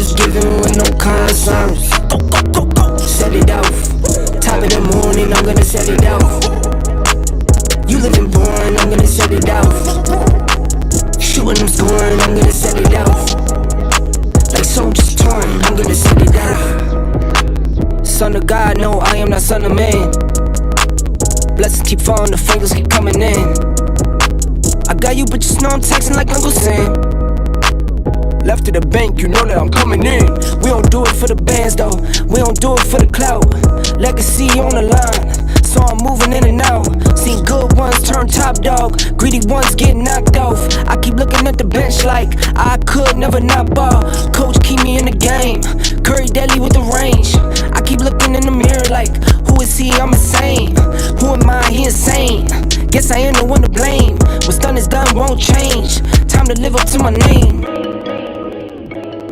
is given with no concerns. Set it off. Top of the morning, I'm gonna set it off. You living boring, I'm gonna set it off. Shooting, I'm scoring, I'm gonna set it off. Like soldiers torn, I'm gonna set it off. Son of God, no, I am not son of man. Blessings keep falling, the fingers keep coming in. I got you, but just know I'm texting like Uncle Sam. Left to the bank, you know that I'm coming in. We don't do it for the bands though, we don't do it for the clout. Legacy on the line, so I'm moving in and out. Seen good ones turn top dog, greedy ones get knocked off. I keep looking at the bench like I could never not ball. Coach keep me in the game, Curry deadly with the range. I keep looking in the mirror like, who is he? I'm insane. Who am I? He insane. Guess I ain't the one to blame. What's done is done, won't change. Time to live up to my name.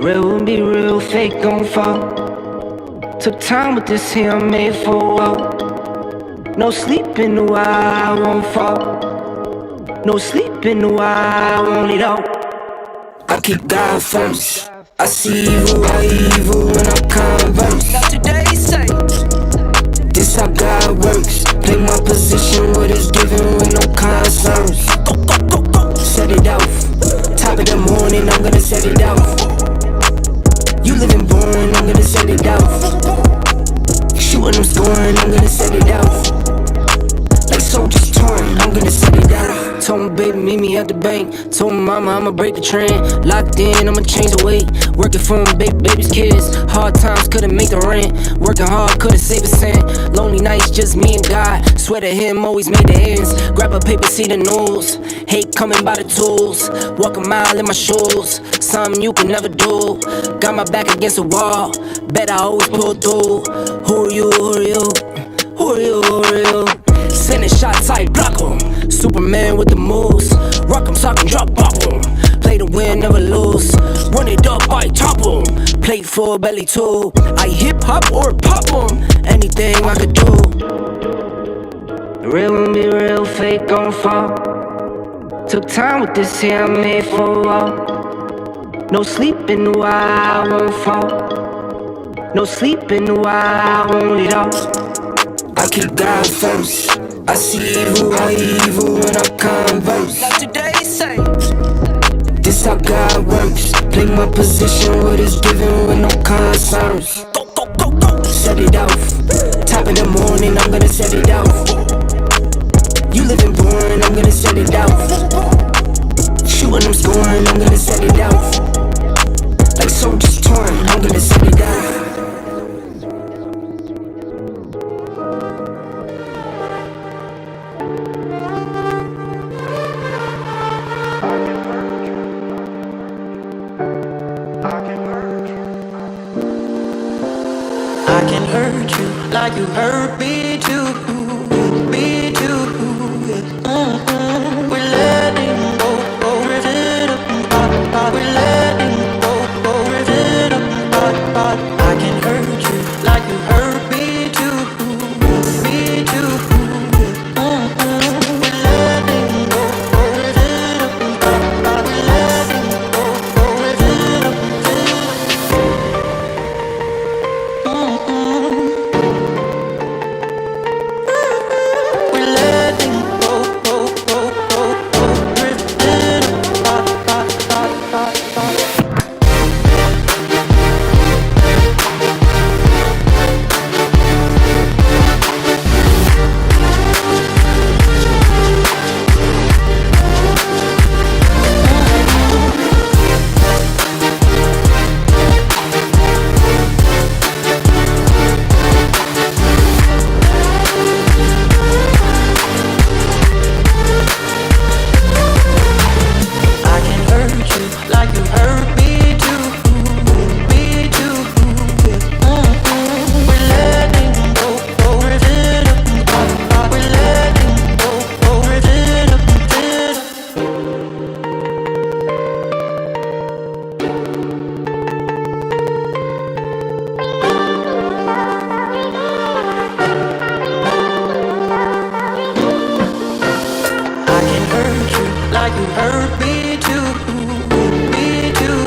Real will be real, fake gon' fall. Took time with this here, I'm made for a walk. No sleep in the while, I won't fall. No sleep in the while, I won't it all. I keep God first. I see evil, I evil when I converse. Now today's say, this how God works. Play my position, what is given with no concerns. Set it off. Top of the morning, I'm gonna set it off. You living boring, I'm gonna set it off. Shooting, I'm scoring, I'm gonna set it off. Like soldiers torn, I'm gonna set it off. Told my baby, meet me at the bank. Told my mama, I'ma break the trend. Locked in, I'ma change the weight. Working for my baby's kids. Hard times couldn't make the rent. Working hard couldn't save a cent. Lonely nights, just me and God. Swear to him, always made the ends. Grab a paper, see the news. Hate coming by the tools. Walk a mile in my shoes. Something you can never do. Got my back against the wall. Bet I always pull through. Who are you? Who are you? Who are you? Who are you? Sending shots, I block 'em. Superman with the moves. Rock 'em, sock 'em, drop bop 'em. Play to win, never lose. Run it up, I top 'em. Play for belly too. I hip hop or pop 'em. Anything I could do. Real won't be real, fake gon' fall. Took time with this here, I'm made for a walk. No sleep in the while, I won't fall. No sleep in the while, I won't it all. I keep God first. I see evil, I evil when I converse. Now today's say, this how God works. Play my position, what is given with no concerns. Set it off. Top of the morning, I'm gonna set it off. You living boring, I'm gonna set it off. Shooting, I'm scoring, I'm gonna set it off. Like soldiers torn, I'm gonna set it off. I can hurt you like you hurt me too, me too. We're letting go, ripped it up, we're letting go, ripped it up. I can hurt you like you hurt me too, me too. We're letting go, ripped it up, we're letting go, ripped it up. Like you hurt me too, me too.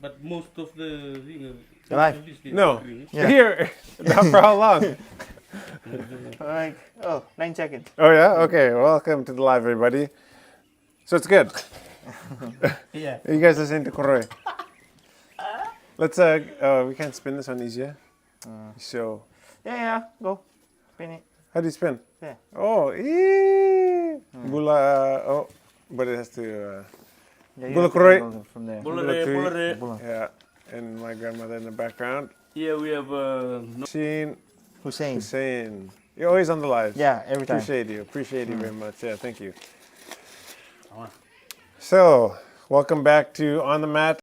But most of the Alive. No. Yeah. Here. Not for how long? Like, 9 seconds. Oh yeah. Okay. Welcome to the live, everybody. So it's good. Yeah. You guys listening to Koroy? Let's we can't spin this one easier. So Yeah. Go. Spin it. how do you spin? Yeah. Oh, Bula. Oh, but it has to. Yeah, you Bula have to Koroy. angle from there. Bolere. Bula. Yeah, and my grandmother in the background. Yeah, we have Hussein. Hussein. You're always on the live. Yeah, every time. Appreciate you very much. Yeah, thank you. So, welcome back to On the Mat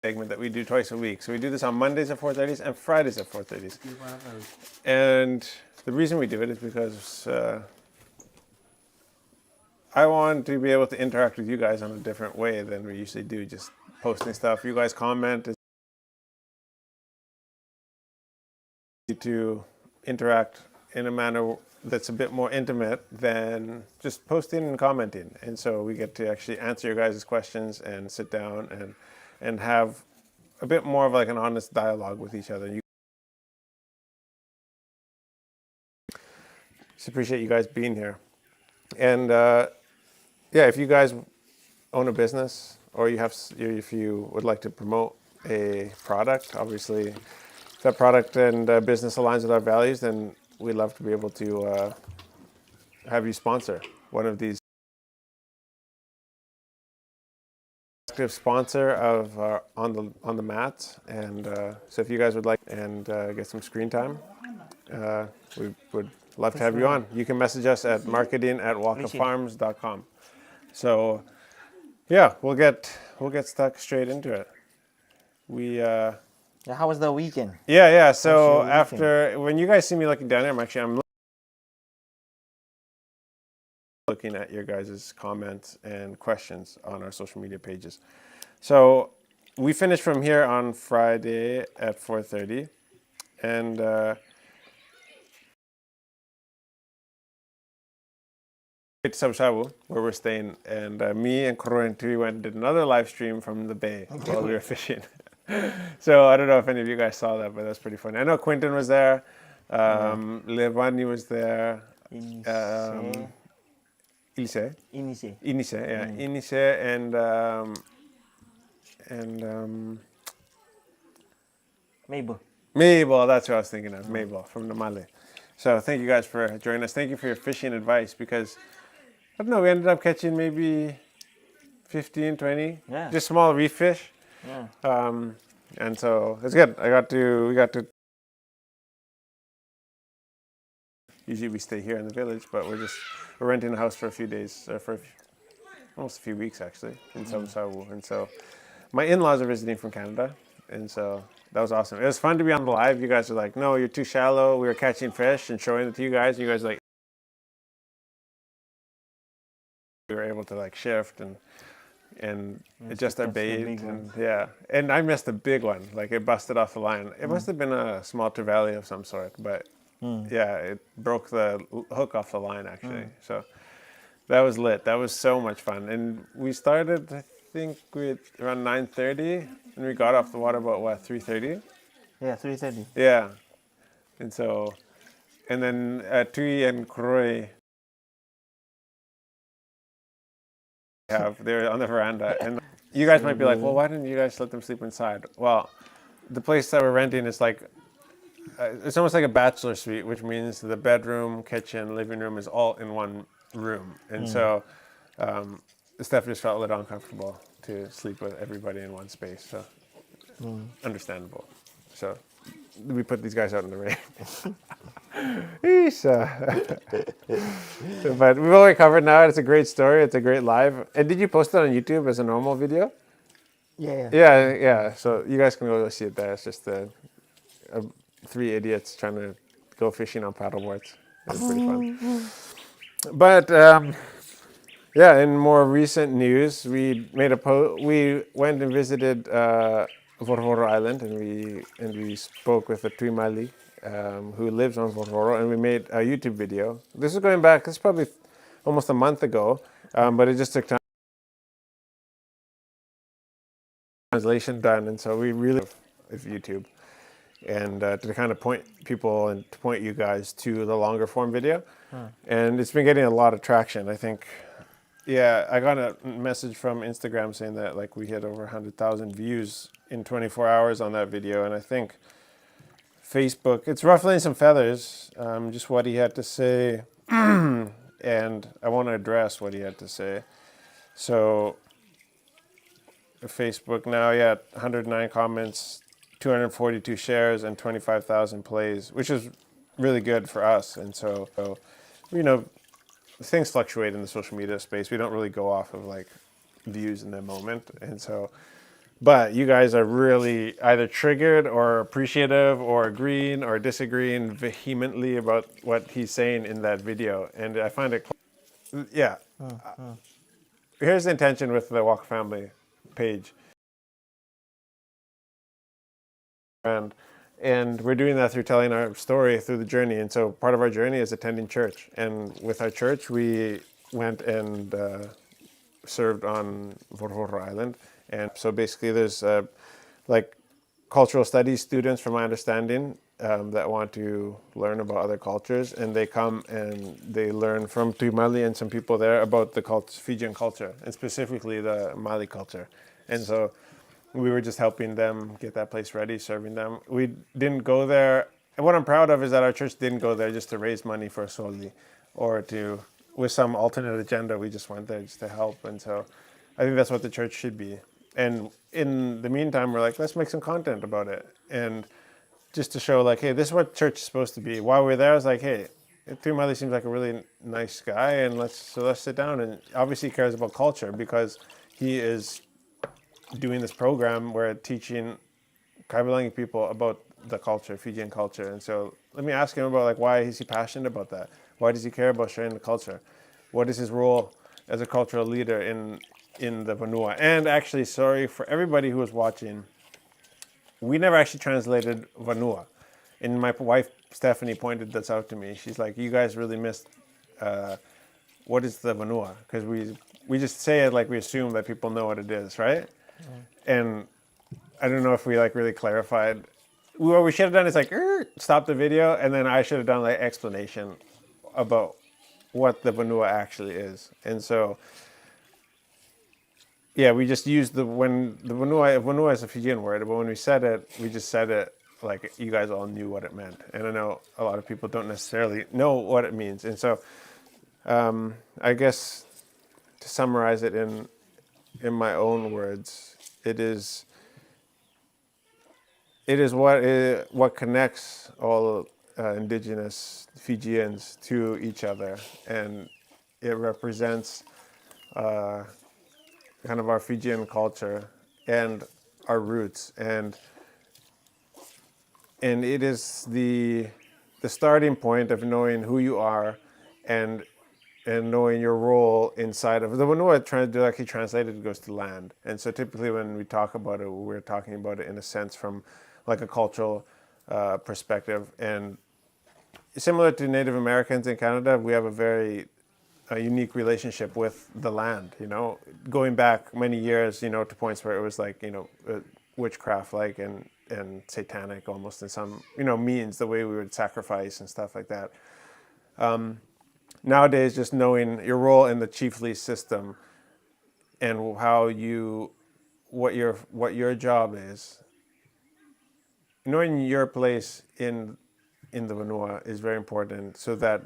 segment that we do twice a week. So we do this on Mondays at 4:30 and Fridays at 4:30. And the reason we do it is because I want to be able to interact with you guys in a different way than we usually do, just posting stuff. You guys comment to interact in a manner that's a bit more intimate than just posting and commenting. And so we get to actually answer your guys' questions and sit down and have a bit more of like an honest dialogue with each other. Just appreciate you guys being here. And yeah, if you guys own a business or if you would like to promote a product, obviously if that product and business aligns with our values, then we'd love to be able to have you sponsor one of these. Active sponsor of on the mat, and so if you guys would like and get some screen time, we would love to have you on. You can message us at marketing@walkafarms.com. So yeah, we'll get stuck straight into it. Yeah, how was the weekend? Yeah. So How's your when you guys see me looking down here, I'm looking at your guys' comments and questions on our social media pages. So we finished from here on Friday at 4:30, and to Sabsabu, where we're staying, and me and Koro and Tui went and did another live stream from the bay while we were fishing. So I don't know if any of you guys saw that, but that's pretty funny. I know Quentin was there, Levani was there, Inise, yeah, Inise, and Mabel, that's what I was thinking of, Mabel from Namale. So thank you guys for joining us. Thank you for your fishing advice, because I don't know, we ended up catching maybe 15, 20, just small reef fish. Yeah. And so it's good. We got to. Usually we stay here in the village, but we're renting a house for a few days, almost a few weeks actually, in Sabu. And so my in-laws are visiting from Canada, and so that was awesome. It was fun to be on the live. You guys were like, "No, you're too shallow." We were catching fish and showing it to you guys. You guys were like, we were able to like shift and adjust our bait, and I missed a big one. Like it busted off the line. It must have been a small trevally of some sort, but yeah, it broke the hook off the line actually. So that was lit. That was so much fun. And we started, I think, with around 9:30, and we got off the water about what, 3:30? Yeah, 3:30. Yeah, and then Tui and Kroy they're on the veranda, and you guys might be like, well, why didn't you guys let them sleep inside? Well, the place that we're renting is like it's almost like a bachelor suite, which means the bedroom, kitchen, living room is all in one room, and so Steph just felt a little uncomfortable to sleep with everybody in one space, so understandable. So we put these guys out in the rain. But we've all recovered now. It's a great story. It's a great live. And did you post it on YouTube as a normal video? Yeah. So you guys can go see it there. It's just three idiots trying to go fishing on paddleboards. It was pretty fun. But yeah, in more recent news, we went and visited Voro Island, and we spoke with a Tuimali who lives on Voro, and we made a YouTube video. This is going back. This is probably almost a month ago, but it just took time. translation done, and so we really with YouTube, and to kind of point people and to point you guys to the longer form video, and it's been getting a lot of traction. I think, yeah, I got a message from Instagram saying that like we hit over 100,000 views in 24 hours on that video, and I think Facebook, it's ruffling some feathers, just what he had to say, and I want to address what he had to say. So Facebook now, 109 comments, 242 shares, and 25,000 plays, which is really good for us. And so, you know, things fluctuate in the social media space. We don't really go off of like views in the moment. And so, but you guys are really either triggered or appreciative or agreeing or disagreeing vehemently about what he's saying in that video. And I find it, yeah. Here's the intention with the Walk Family page. And we're doing that through telling our story through the journey. And so part of our journey is attending church. And with our church, we went and served on Voro Island. And so basically there's like cultural studies students, from my understanding, that want to learn about other cultures. And they come and they learn from Tuimali and some people there about the Fijian culture, and specifically the Mali culture. And so we were just helping them get that place ready, serving them. We didn't go there. And what I'm proud of is that our church didn't go there just to raise money for Soli or to, with some alternate agenda. We just went there just to help. And so I think that's what the church should be. And in the meantime, we're like, let's make some content about it. And just to show like, hey, this is what church is supposed to be. While we're there, I was like, hey, Tuimali seems like a really nice guy. And let's sit down. And obviously he cares about culture because he is doing this program where teaching Kaibalangi people about the culture, Fijian culture. And so let me ask him about like, why is he passionate about that? Why does he care about sharing the culture? What is his role as a cultural leader in the Vanua? And actually, sorry for everybody who was watching, we never actually translated Vanua. And my wife, Stephanie, pointed this out to me. She's like, you guys really missed what is the Vanua? Because we just say it like we assume that people know what it is, right? And I don't know if we like really clarified. What we should have done is like stop the video, and then I should have done like explanation about what the Vanua actually is. And so, yeah, we just used when the Vanua is a Fijian word, but when we said it, we just said it like you guys all knew what it meant. And I know a lot of people don't necessarily know what it means. And so, I guess to summarize it in my own words, it is what connects all indigenous Fijians to each other, and it represents kind of our Fijian culture and our roots, and it is the starting point of knowing who you are and knowing your role inside of the Vanua. Directly translated goes to land. And so typically when we talk about it, we're talking about it in a sense from like a cultural perspective. And similar to Native Americans in Canada, we have a very unique relationship with the land, you know, going back many years, you know, to points where it was like, you know, witchcraft like and satanic almost in some, you know, means, the way we would sacrifice and stuff like that. Nowadays, just knowing your role in the chiefly system and how what your job is, knowing your place in the Vanua is very important, so that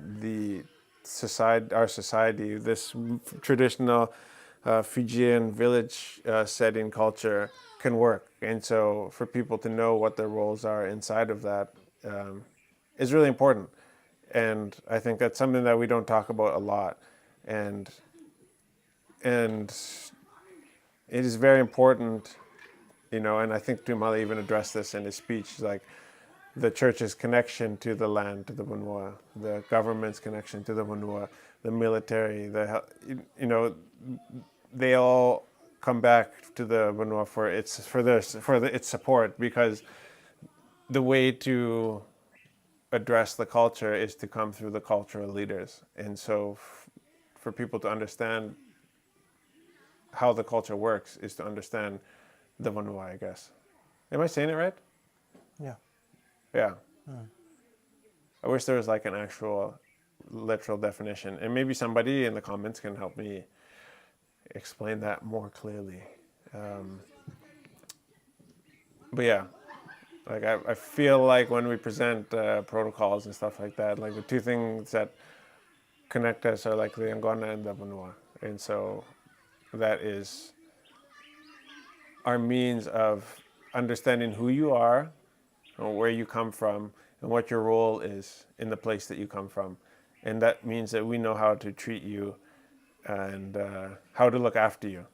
our society, this traditional Fijian village setting culture can work. And so for people to know what their roles are inside of that is really important. And I think that's something that we don't talk about a lot. And it is very important, you know, and I think Tuimali even addressed this in his speech, like the church's connection to the land, to the Vanua, the government's connection to the Vanua, the military, you know, they all come back to the Vanua for its support, because the way to address the culture is to come through the cultural leaders. And so for people to understand how the culture works is to understand the Vanua, I guess. Am I saying it right? Yeah. Yeah. I wish there was like an actual literal definition, and maybe somebody in the comments can help me explain that more clearly. But yeah, like I feel like when we present protocols and stuff like that, like the two things that connect us are like the Angona and the Vanua, and so that is our means of understanding who you are, and where you come from, and what your role is in the place that you come from, and that means that we know how to treat you and how to look after you,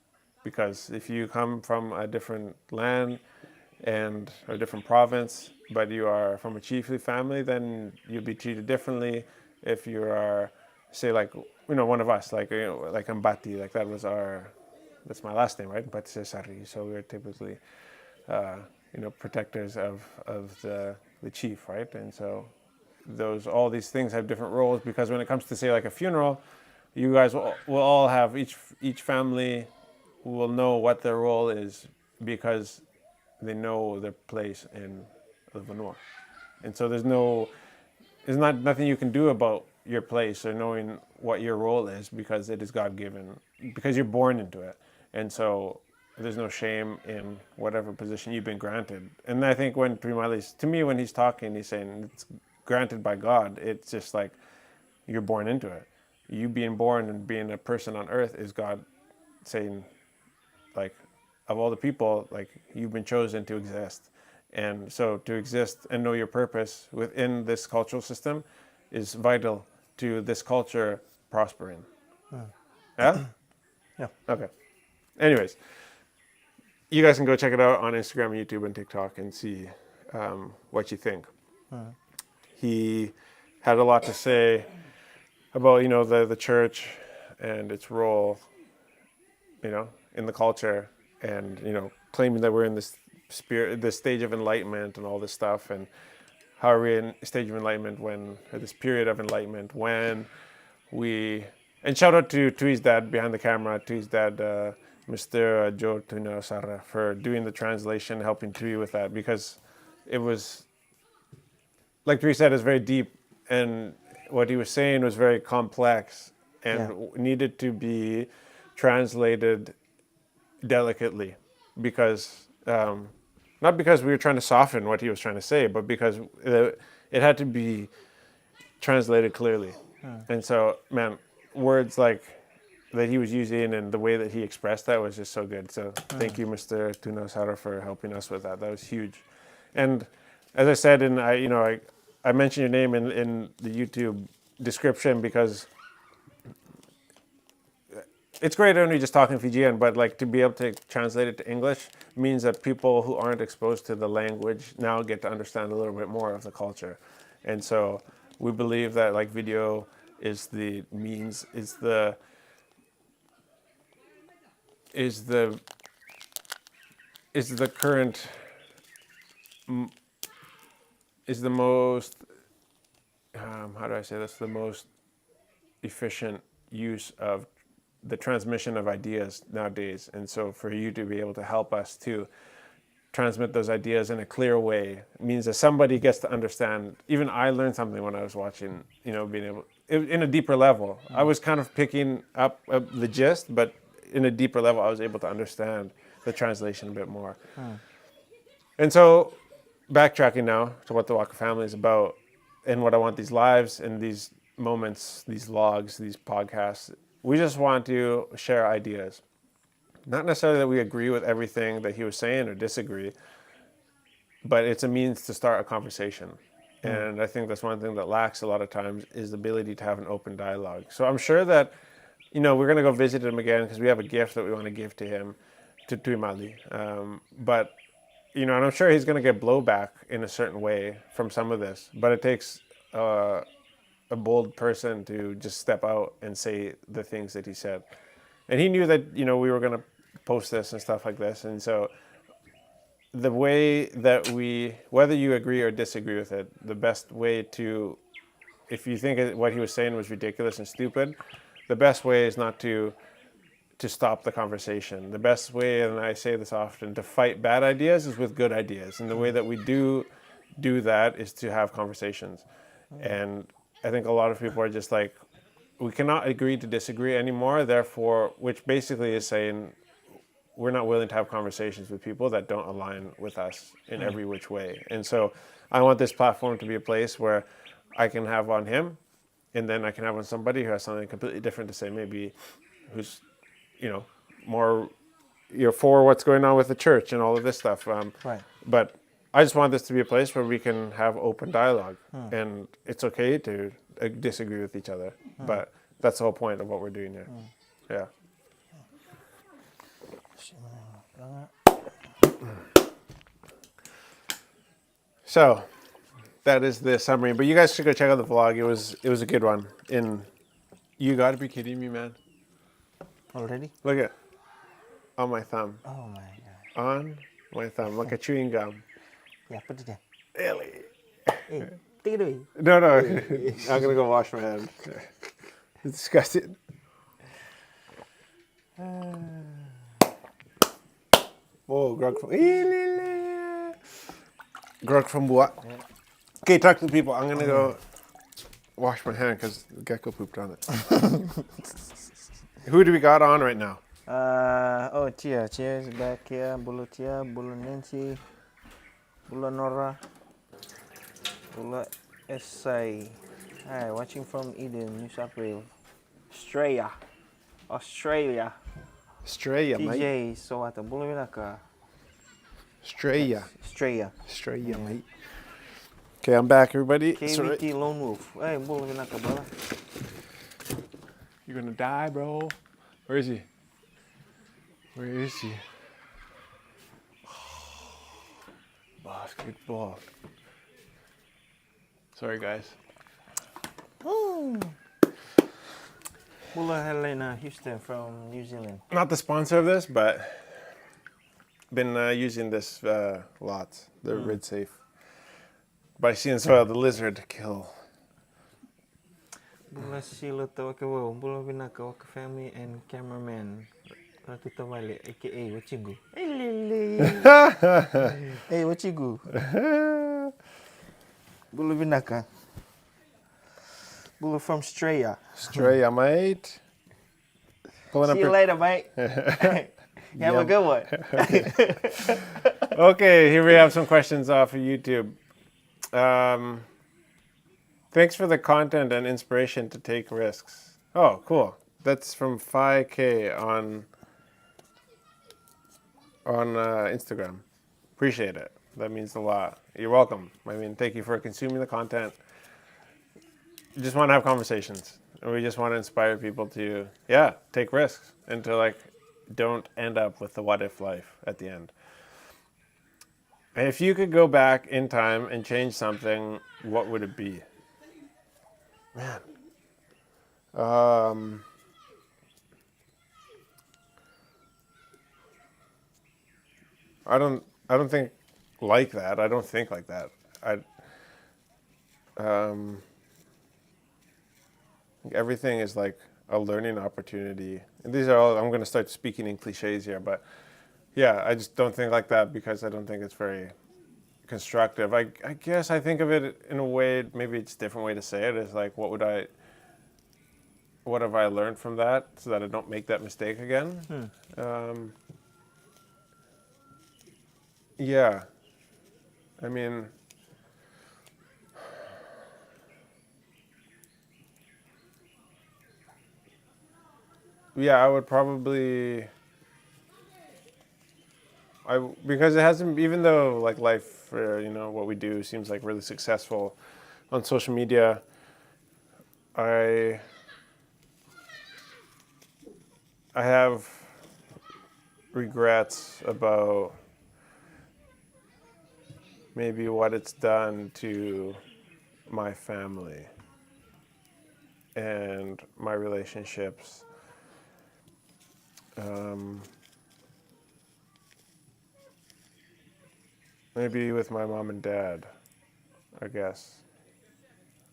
because if you come from a different land and a different province, but you are from a chiefly family, then you'll be treated differently. If you are, say, like one of us, like like I'm Bati, like that's my last name, right? Bati Sari. So we're typically, protectors of the chief, right? And so all these things have different roles, because when it comes to, say, like a funeral, you guys will all have each family will know what their role is, because they know their place in the Vanua. And so there's nothing you can do about your place or knowing what your role is, because it is God-given, because you're born into it. And so there's no shame in whatever position you've been granted. And I think when to me, when he's talking, he's saying it's granted by God. It's just like you're born into it. You being born and being a person on earth is God saying, like, of all the people, like, you've been chosen to exist. And so to exist and know your purpose within this cultural system is vital to this culture prospering. Yeah? Yeah. Okay. Anyways, you guys can go check it out on Instagram, YouTube, and TikTok and see what you think. He had a lot to say about, the church and its role, in the culture, and, claiming that we're in this stage of enlightenment and all this stuff, and how are we in a stage of enlightenment or this period of enlightenment when and shout out to Tui's dad behind the camera, Tui's dad, Mr. Joe Tuna Sara, for doing the translation, helping Tui with that, because it was, like Tui said, is very deep, and what he was saying was very complex and needed to be translated delicately, because not because we were trying to soften what he was trying to say, but because it had to be translated clearly. And so, man, words like that he was using and the way that he expressed that was just so good. So thank you, Mr. Tuna Sara, for helping us with that. That was huge. And as I said, I mentioned your name in the YouTube description, because it's great only just talking Fijian, but like to be able to translate it to English means that people who aren't exposed to the language now get to understand a little bit more of the culture. And so we believe that like video is the means, is the current, is the most, how do I say this, the most efficient use of the transmission of ideas nowadays. And so for you to be able to help us to transmit those ideas in a clear way means that somebody gets to understand. Even I learned something when I was watching, being able, in a deeper level. I was kind of picking up the gist, but in a deeper level, I was able to understand the translation a bit more. And so backtracking now to what the Waka family is about, and what I want these lives and these moments, these vlogs, these podcasts, we just want to share ideas. Not necessarily that we agree with everything that he was saying or disagree, but it's a means to start a conversation. And I think that's one thing that lacks a lot of times, is the ability to have an open dialogue. So I'm sure that, we're going to go visit him again, because we have a gift that we want to give to him, to Tuimali. But, and I'm sure he's going to get blowback in a certain way from some of this, but it takes a bold person to just step out and say the things that he said. And he knew that, we were going to post this and stuff like this. And so the way that whether you agree or disagree with it, the best way to, if you think what he was saying was ridiculous and stupid, the best way is not to to stop the conversation. The best way, and I say this often, to fight bad ideas is with good ideas. And the way that we do that is to have conversations. And I think a lot of people are just like, we cannot agree to disagree anymore, therefore, which basically is saying we're not willing to have conversations with people that don't align with us in every which way. And so I want this platform to be a place where I can have on him, and then I can have on somebody who has something completely different to say, maybe who's, more, for what's going on with the church and all of this stuff. Right. But I just want this to be a place where we can have open dialogue, and it's okay to disagree with each other. But that's the whole point of what we're doing here. Yeah. So that is the summary. But you guys should go check out the vlog. It was a good one. You got to be kidding me, man. Already? Look at on my thumb. Oh my god. On my thumb, like a chewing gum. Yeah, put it there. Really? Hey, take it away. No. I'm gonna go wash my hands. It's disgusting. Oh, grog from what? Okay, talk to the people. I'm gonna go wash my hand because the gecko pooped on it. Who do we got on right now? Tia is back here. Bulu Tia, Bulu Nancy, Bulu Nora, Bulu Esai. Hi, watching from Eden, New South Wales. Australia. Australia, mate. TJ, so what? Bulu Vinaka. Australia, mate. Okay, I'm back, everybody. KVT Lone Wolf. Hey, Bulu Vinaka, brother. You're gonna die, bro. Where is he? Basketball. Sorry, guys. Bula Helena Houston from New Zealand. Not the sponsor of this, but been using this lots. The Rid Safe. By seeing soil, the lizard kill. Bula Silo Tawakawo, Bula Vinaka Waka family and cameraman. Ratu Tawali, aka Wachigu. Hey Lily. Hey Wachigu. Bula Vinaka. Bula from Australia. Australia, mate. See you later, mate. Have a good one. Okay, here we have some questions off of YouTube. Thanks for the content and inspiration to take risks. Oh, cool. That's from 5K on Instagram. Appreciate it. That means a lot. You're welcome. I mean, thank you for consuming the content. You just want to have conversations. And we just want to inspire people to, take risks and to don't end up with the what if life at the end. And if you could go back in time and change something, what would it be? Man. I don't think like that. I don't think like that. Everything is like a learning opportunity. And these are all, I'm going to start speaking in cliches here, but yeah, I just don't think like that because I don't think it's very constructive. I guess I think of it in a way, maybe it's a different way to say it, is like, what have I learned from that so that I don't make that mistake again? Yeah. I mean, I would probably, because it hasn't, even though life, what we do seems like really successful on social media, I have regrets about maybe what it's done to my family and my relationships. Maybe with my mom and dad, I guess.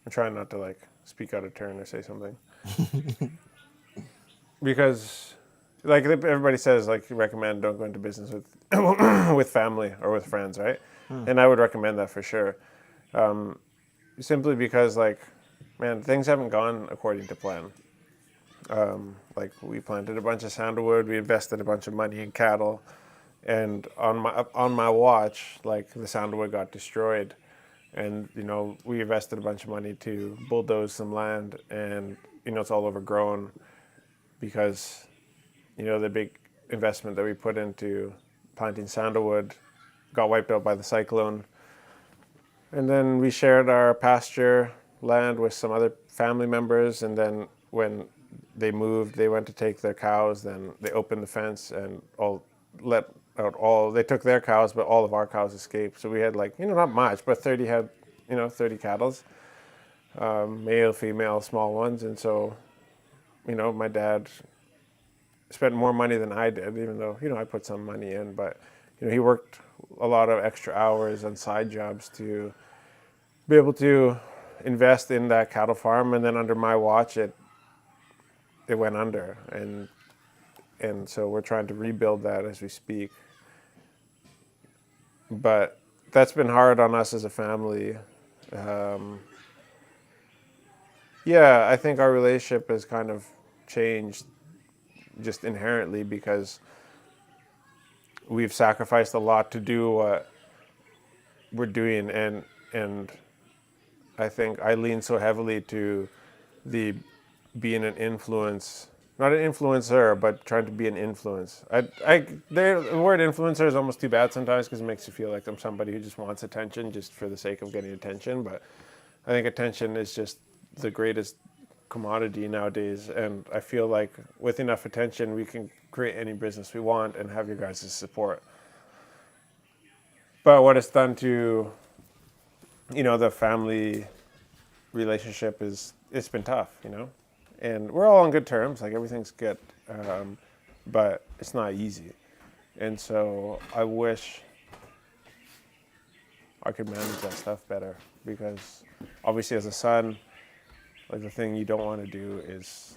I'm trying not to speak out of turn or say something. Because, like everybody says, like you recommend don't go into business with with family or with friends, right? And I would recommend that for sure. Simply because, like, man, things haven't gone according to plan. Like, we planted a bunch of sandalwood, we invested a bunch of money in cattle, and on my watch, like, the sandalwood got destroyed, and we invested a bunch of money to bulldoze some land, and it's all overgrown because the big investment that we put into planting sandalwood got wiped out by the cyclone. And then we shared our pasture land with some other family members. And then when they moved, they went to take their cows. Then they opened the fence and they took their cows, but all of our cows escaped. So we had, like, not much, but 30 cattle, male, female, small ones. And so, my dad spent more money than I did, even though, I put some money in, but, he worked a lot of extra hours and side jobs to be able to invest in that cattle farm. And then under my watch, it went under. And so we're trying to rebuild that as we speak. But that's been hard on us as a family. Yeah, I think our relationship has kind of changed just inherently because we've sacrificed a lot to do what we're doing, and I think I lean so heavily to the being an influence, not an influencer, but trying to be an influence. The word influencer is almost too bad sometimes because it makes you feel like I'm somebody who just wants attention just for the sake of getting attention. But I think attention is just the greatest commodity nowadays, and I feel like with enough attention we can create any business we want and have your guys' support. But what it's done to the family relationship is, it's been tough, and we're all on good terms, like everything's good, but it's not easy. And so I wish I could manage that stuff better, because obviously as a son, like, the thing you don't want to do is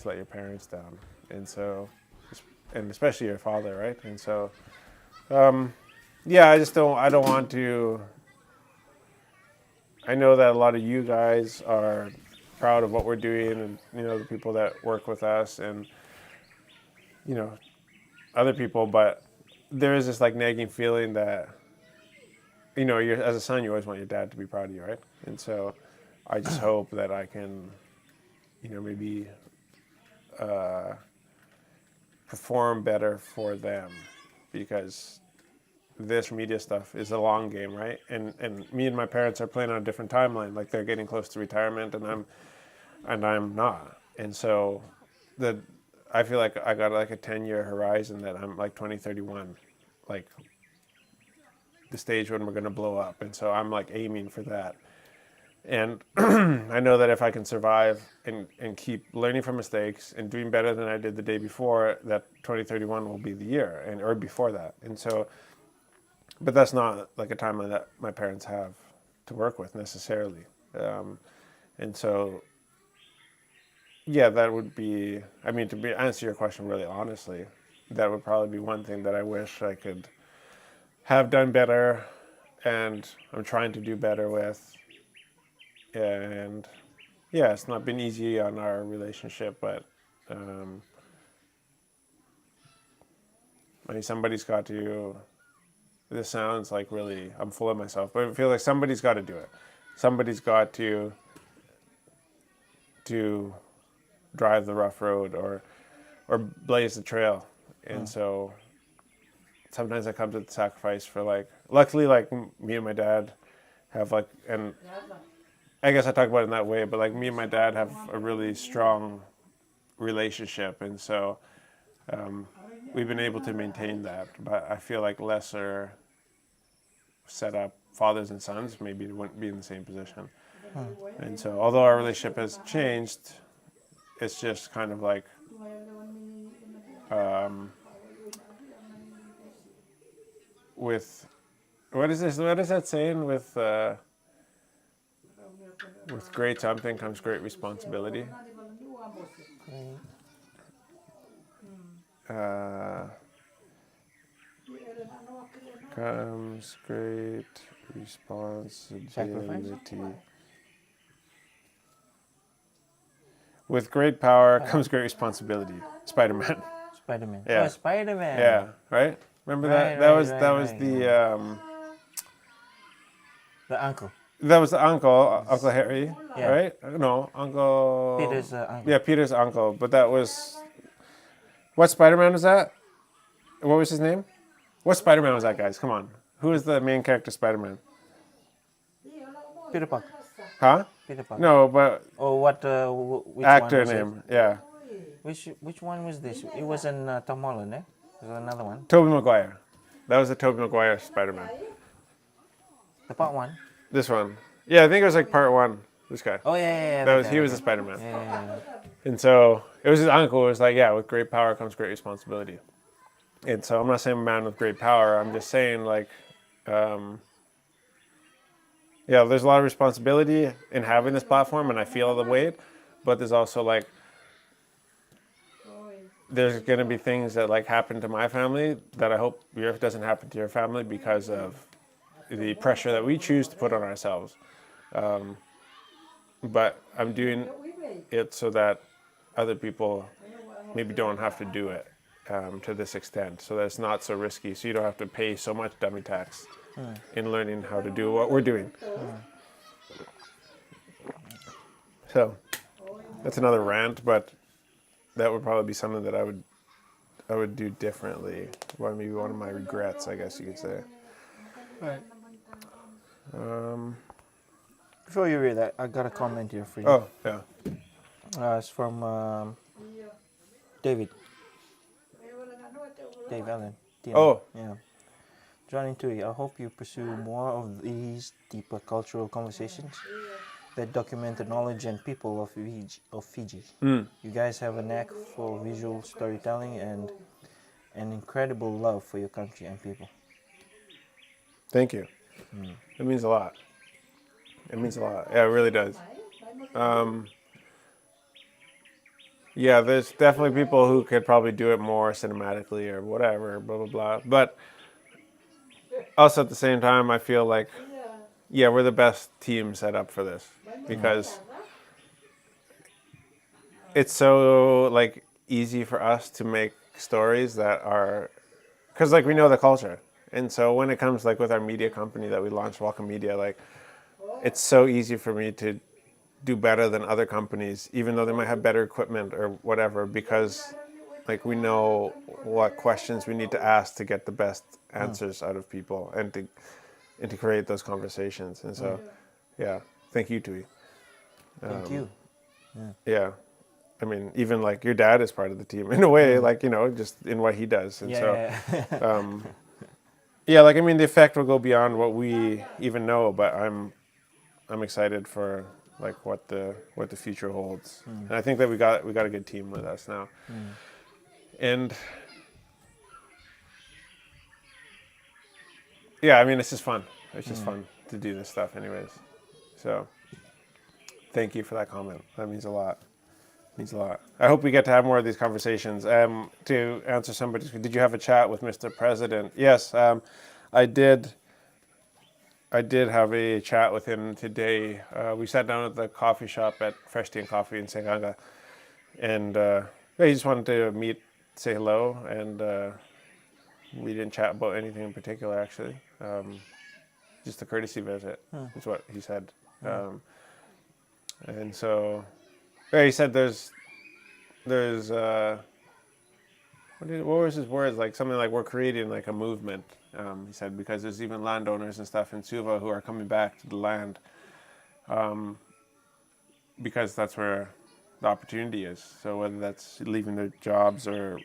let your parents down. And so, and especially your father, right? And so, yeah, I don't want to. I know that a lot of you guys are proud of what we're doing, and the people that work with us, and other people, but there is this, like, nagging feeling that you're, as a son, you always want your dad to be proud of you, right? And so I just hope that I can maybe perform better for them, because this media stuff is a long game, right? And me and my parents are playing on a different timeline. Like, they're getting close to retirement, and I'm not. And so I feel like I got, like, a 10-year horizon that I'm, like, 2031, like the stage when we're going to blow up. And so I'm, like, aiming for that. And I know that if I can survive and keep learning from mistakes and doing better than I did the day before, that 2031 will be the year, or before that. And so, but that's not, like, a timeline that my parents have to work with necessarily. And so, yeah, that would be, I mean, answer your question really honestly, that would probably be one thing that I wish I could have done better, and I'm trying to do better with. And yeah, it's not been easy on our relationship, but I mean, somebody's got to. This sounds like really I'm full of myself, but I feel like somebody's got to do it. Somebody's got to drive the rough road or blaze the trail, and so sometimes I come to the sacrifice for, like, luckily, like, me and my dad have, like, and I guess I talk about it in that way, but, like, me and my dad have a really strong relationship, and so we've been able to maintain that. But I feel like lesser set up fathers and sons maybe wouldn't be in the same position. And so, although our relationship has changed, it's just kind of like with what is that saying, with great something comes great responsibility. Comes great responsibility. With great power comes great responsibility. Spider-Man. Spider-Man. Yeah. Oh, Spider-Man. Yeah, right? Remember Right, that? That right, was right, that was right, the uncle. the uncle, Uncle Harry, Yeah. right? No, Uncle Peter's uncle. Yeah, Peter's uncle, but that was what Spider-Man was that? What was his name? What Spider-Man was that, guys? Come on. Who is the main character Spider-Man? Peter Parker. Huh? Peter Parker. No, but Oh, what? Which actor one was name. Yeah. it? Which one was this? It wasn't Tom Holland, eh? It was another one. Tobey Maguire. That was the Tobey Maguire Spider-Man. The part one. This one. Yeah, I think it was like part 1. This guy. Oh yeah. That was he was a Spider-Man. Yeah. And so it was his uncle. It was like, yeah, with great power comes great responsibility. And so I'm not saying a man with great power. I'm just saying like, yeah, there's a lot of responsibility in having this platform, and I feel the weight. But there's also like, there's going to be things that like happen to my family that I hope doesn't happen to your family because of the pressure that we choose to put on ourselves. But I'm doing it so that other people maybe don't have to do it to this extent, so that it's not so risky, so you don't have to pay so much dummy tax in learning how to do what we're doing. So that's another rant, but that would probably be something that I would do differently. Well, maybe one of my regrets, I guess you could say. Right. Before you read that, I got a comment here for you. Oh, yeah. It's from David. Dave Allen. Tino. Oh. Yeah. Joining to you, I hope you pursue more of these deeper cultural conversations that document the knowledge and people of Fiji. You guys have a knack for visual storytelling and an incredible love for your country and people. Thank you. It means a lot. It means a lot. Yeah, it really does. Yeah, there's definitely people who could probably do it more cinematically or whatever, blah, blah, blah. But also at the same time, I feel like, yeah, we're the best team set up for this because it's so like easy for us to make stories that are, because like we know the culture. And so when it comes like with our media company that we launched, Welcome Media, like it's so easy for me to do better than other companies, even though they might have better equipment or whatever, because like we know what questions we need to ask to get the best answers out of people and to create those conversations. And so, yeah, thank you, Tui. Thank you. Yeah. I mean, even like your dad is part of the team in a way, like, you know, just in what he does. And yeah, like, I mean, the effect will go beyond what we even know, but I'm excited for like what the future holds. And I think that we got a good team with us now. And yeah, I mean, it's just fun. It's just fun to do this stuff anyways. So thank you for that comment. That means a lot. Means a lot. I hope we get to have more of these conversations. To answer somebody's, did you have a chat with Mr. President? Yes, I did. I did have a chat with him today. We sat down at the coffee shop at Fresh Tea and Coffee in Senganga, and he just wanted to meet, say hello, and we didn't chat about anything in particular actually. Just a courtesy visit is what he said. And so he said there's what was his words, like something like we're creating like a movement. He said because there's even landowners and stuff in Suva who are coming back to the land because that's where the opportunity is. So whether that's leaving their jobs or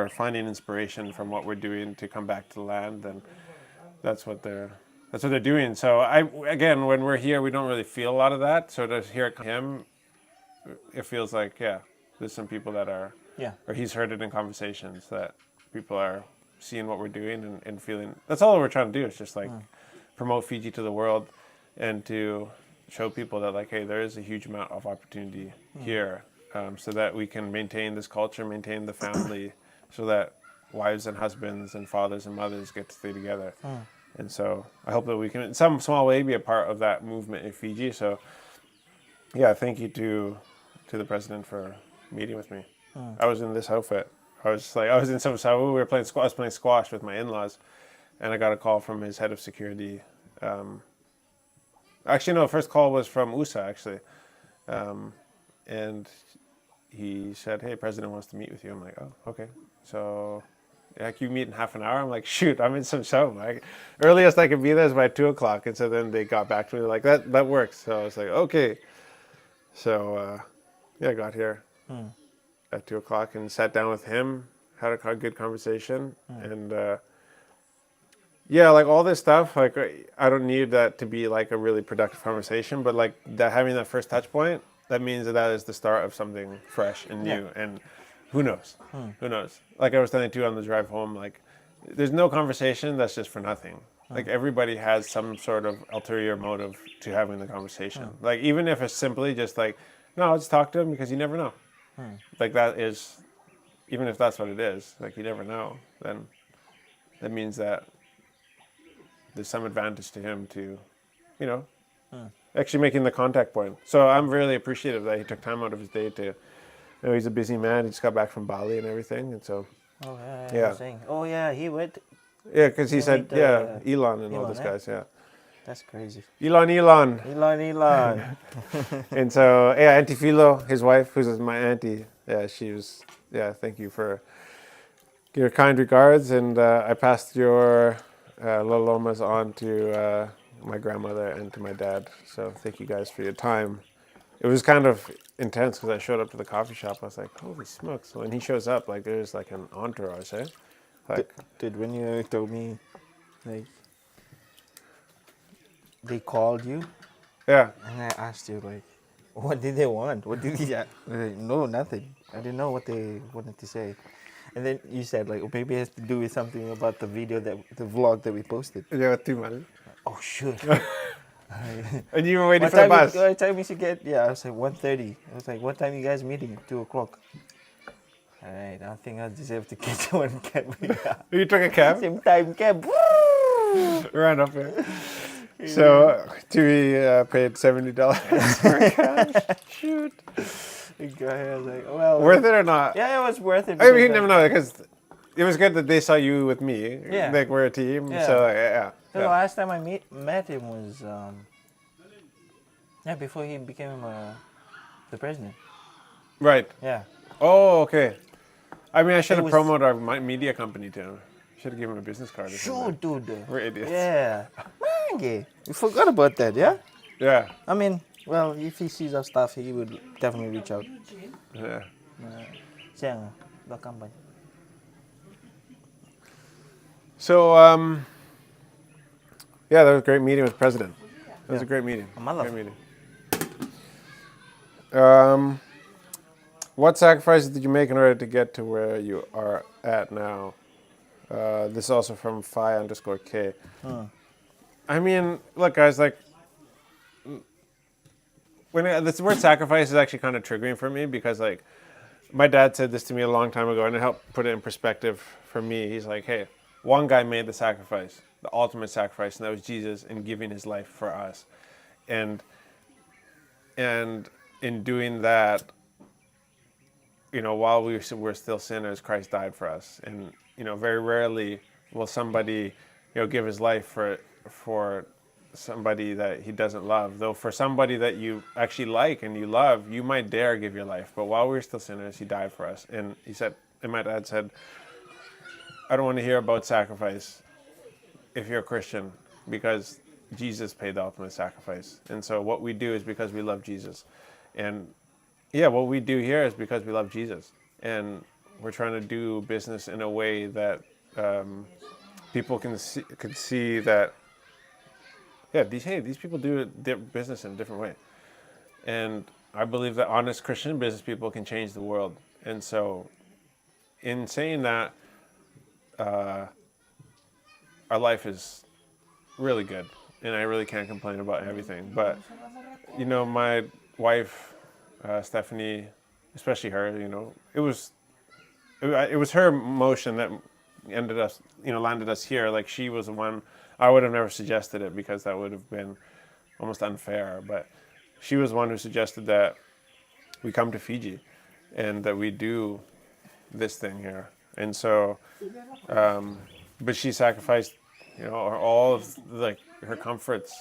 finding inspiration from what we're doing to come back to the land, then that's what they're doing. So again, when we're here, we don't really feel a lot of that. So to hear him, it feels like, yeah, there's some people that are, or he's heard it in conversations that people are seeing what we're doing and feeling. That's all we're trying to do is just like promote Fiji to the world and to show people that like, hey, there is a huge amount of opportunity here, so that we can maintain this culture, maintain the family so that wives and husbands and fathers and mothers get to stay together. And so I hope that we can, in some small way, be a part of that movement in Fiji. So, yeah, thank you to the president for meeting with me. I was in this outfit. I was in some. So we were playing. I was playing squash with my in-laws, and I got a call from his head of security. Actually, no. The first call was from USA, actually, and he said, "Hey, president wants to meet with you." I'm like, "Oh, okay." So, yeah, can you meet in half an hour? I'm like, "Shoot, I'm in some show. Like, earliest I could be there is by 2:00." And so then they got back to me like, "That works." So I was like, "Okay." So, yeah, I got here at 2:00 and sat down with him, had a good conversation, and yeah, like all this stuff. Like, I don't need that to be like a really productive conversation, but like that having that first touch point, that means that is the start of something fresh and new. And who knows? Who knows? Like I was telling you on the drive home, like there's no conversation that's just for nothing. Like everybody has some sort of ulterior motive to having the conversation. Like even if it's simply just like, no, let's talk to him because you never know. Like that is, even if that's what it is, like you never know, then that means that there's some advantage to him to, actually making the contact point. So I'm really appreciative that he took time out of his day to, he's a busy man. He just got back from Bali and everything. And so, Oh yeah. Yeah. Saying, oh yeah, he went. yeah, because he said, meet, Elon and all Elon, those eh? guys, yeah. That's crazy. Elon. Elon. And so, yeah, Auntie Philo, his wife, who's my auntie, she was, thank you for your kind regards. And I passed your lolomas on to my grandmother and to my dad. So thank you guys for your time. It was kind of intense because I showed up to the coffee shop. I was like, holy smokes. When he shows up, like there's like an entourage, eh? Like, Dude, when you told me, like, they called you, yeah. and I asked you, like, what did they want? What did he? Like, no, nothing. I didn't know what they wanted to say. And then you said, like, oh, maybe it has to do with something about the vlog that we posted. Yeah, too much. Oh, shoot. And you were waiting What for the time bus. what time we should get? Yeah, I was like 1:30. I was like, what time you guys meeting? 2:00. All right, I think I deserve to catch one cab. You took a cab? Same time cab. Woo! Right up here. So, Tui paid $70 for a cab. Shoot. The guy was like, well, Worth it or not? yeah, it was worth it. I mean, you because, never know because it was good that they saw you with me. Yeah. Like we're a team. Yeah. So yeah. The last time I met him was before he became the president. Right. Yeah. Oh, okay. I mean, I should It have was- promoted our media company to him. Should have given him a business card. Or Sure, something. dude. We're idiots. Yeah. Man, we forgot about that, yeah? Yeah. I mean, well, if he sees our stuff, he would definitely reach out. Yeah. Siya nga, belakang ba? So, yeah, that was a great meeting with the president. That was a great meeting. Malaf. Great meeting. What sacrifices did you make in order to get to where you are at now? This is also from Phi_K. I mean, look, guys, like, this word sacrifice is actually kind of triggering for me because, like, my dad said this to me a long time ago, and it helped put it in perspective for me. He's like, hey, one guy made the sacrifice, the ultimate sacrifice, and that was Jesus in giving his life for us. And in doing that, while we were still sinners, Christ died for us. And, very rarely will somebody, give his life for somebody that he doesn't love. Though for somebody that you actually like and you love, you might dare give your life. But while we were still sinners, he died for us. And he said, and my dad said, I don't want to hear about sacrifice if you're a Christian, because Jesus paid the ultimate sacrifice. And so what we do is because we love Jesus. And yeah, what we do here is because we love Jesus. And we're trying to do business in a way that people can see that, yeah, these people do business in a different way. And I believe that honest Christian business people can change the world. And so in saying that, our life is really good. And I really can't complain about everything. But, my wife, Stephanie, especially her, it was it was her motion that landed us here. Like she was the one. I would have never suggested it because that would have been almost unfair. But she was the one who suggested that we come to Fiji and that we do this thing here. And so, but she sacrificed, all of like her comforts,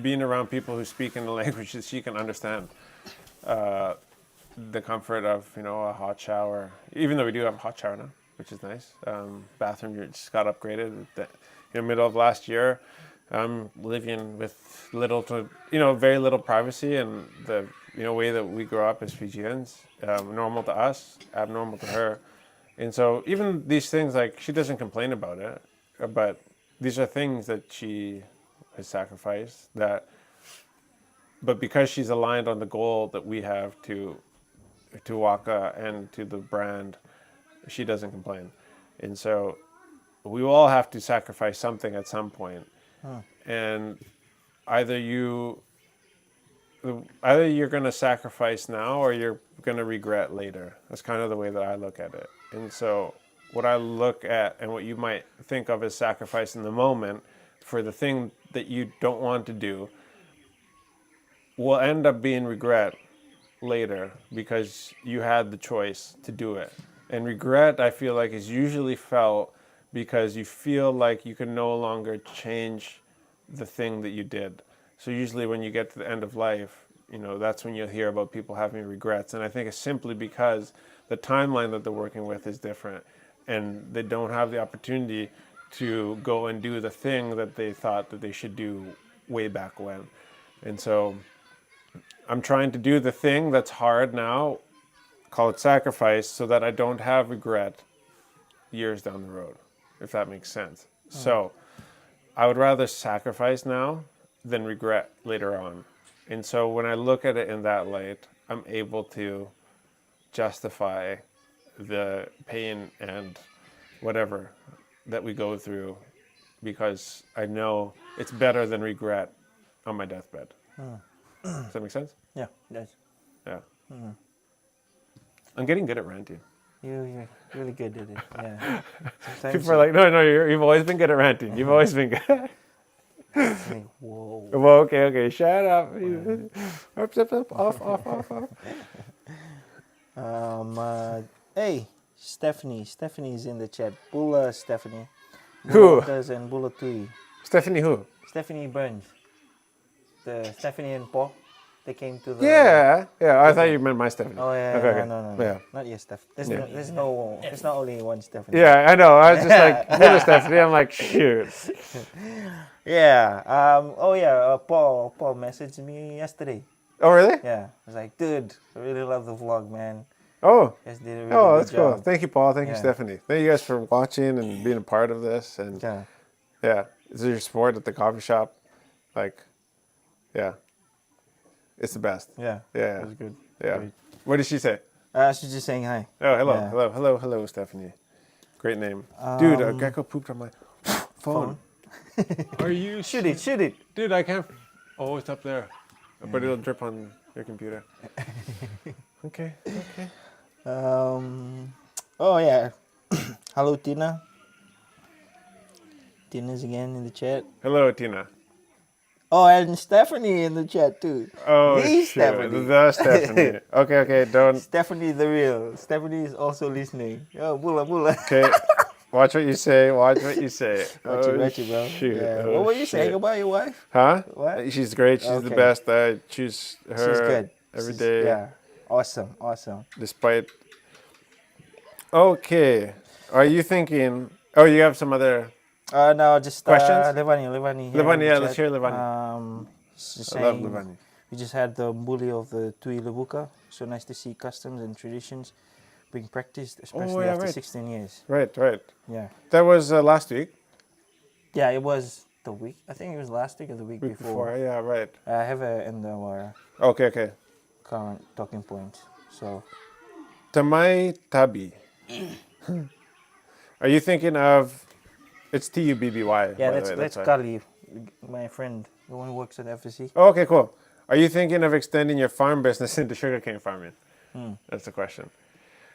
being around people who speak in the language that she can understand. The comfort of, a hot shower, even though we do have a hot shower now, which is nice. Bathroom just got upgraded in the middle of last year. I'm living with little to, very little privacy, and the, way that we grow up as Fijians, normal to us, abnormal to her. And so even these things, like, she doesn't complain about it, but these are things that she has sacrificed but because she's aligned on the goal that we have to Waka and to the brand, she doesn't complain. And so we all have to sacrifice something at some point. And either you're going to sacrifice now or you're going to regret later. That's kind of the way that I look at it. And so what I look at and what you might think of as sacrifice in the moment for the thing that you don't want to do will end up being regret later because you had the choice to do it. And regret, I feel like, is usually felt because you feel like you can no longer change the thing that you did. So usually when you get to the end of life, that's when you'll hear about people having regrets. And I think it's simply because the timeline that they're working with is different and they don't have the opportunity to go and do the thing that they thought that they should do way back when. And so I'm trying to do the thing that's hard now, call it sacrifice, so that I don't have regret years down the road, if that makes sense. So I would rather sacrifice now than regret later on. And so when I look at it in that light, I'm able to justify the pain and whatever that we go through because I know it's better than regret on my deathbed. Does that make sense? Yeah, it does. Yeah. I'm getting good at ranting. You're really good at it. Yeah. Sometimes People are like, no, you've always been good at ranting. You've always been good. like, whoa. Well, okay, shut up. Off. Hey, Stephanie's in the chat. Bula Stephanie. Who? Bula and Bula Tui. Stephanie who? Stephanie Burns. The Stephanie and Paul. They came to the. Yeah. I thought you meant my Stephanie. Oh yeah. Okay. No. Yeah. Not your Steph. There's no. There's not only one Stephanie. Yeah, I know. I was just like, little Stephanie. I'm like, shoot. Yeah. Paul messaged me yesterday. Oh, really? Yeah. I was like, dude, I really love the vlog, man. Oh. You guys did a really good That's cool. job. Thank you, Paul. Thank you, Yeah. Stephanie. Thank you guys for watching and being a part of this. And yeah, this is your support at the coffee shop. Like, yeah, it's the best. Yeah. Yeah. It was good. Yeah. Great. What did she say? She's just saying hi. Oh, hello, Yeah. hello, Stephanie. Great name. Dude, a gecko pooped on my phone. Are you Shoot it. Dude, I can't. Oh, it's up there. But it'll drip on your computer. Okay. Oh yeah. Hello, Tina. Tina's again in the chat. Hello, Tina. Oh, and Stephanie in the chat too. Oh, The shoot. Stephanie. The Stephanie. Okay, don't. Stephanie the real. Stephanie is also listening. Oh, Bula. Okay, watch what you say. Watch it, bro. Shoot. Yeah. Oh, What were you saying about your wife? Huh? What? She's great. She's the Okay. best. I choose her She's good. every She's- day. Yeah. Awesome. Despite. Okay. Are you thinking? Oh, you have some other. No, just Questions? Levani. here in the Yeah, let's chat. hear Levani. Just I love saying, Levani. we just had the bully of the Tui Lebuka. So nice to see customs and traditions being practiced, especially yeah, after right. 16 years. Right. Yeah. That was last week. Yeah, it was the week. I think it was last week or the week Week before. before. Yeah. Right. I have it in our Okay. current talking points. So Tamai Tabi. Are you thinking of? It's TUBBY. yeah, by the that's way, that's why. Kali, my friend, the one who works at FSC. Oh, okay, cool. Are you thinking of extending your farm business into sugarcane farming? That's the question.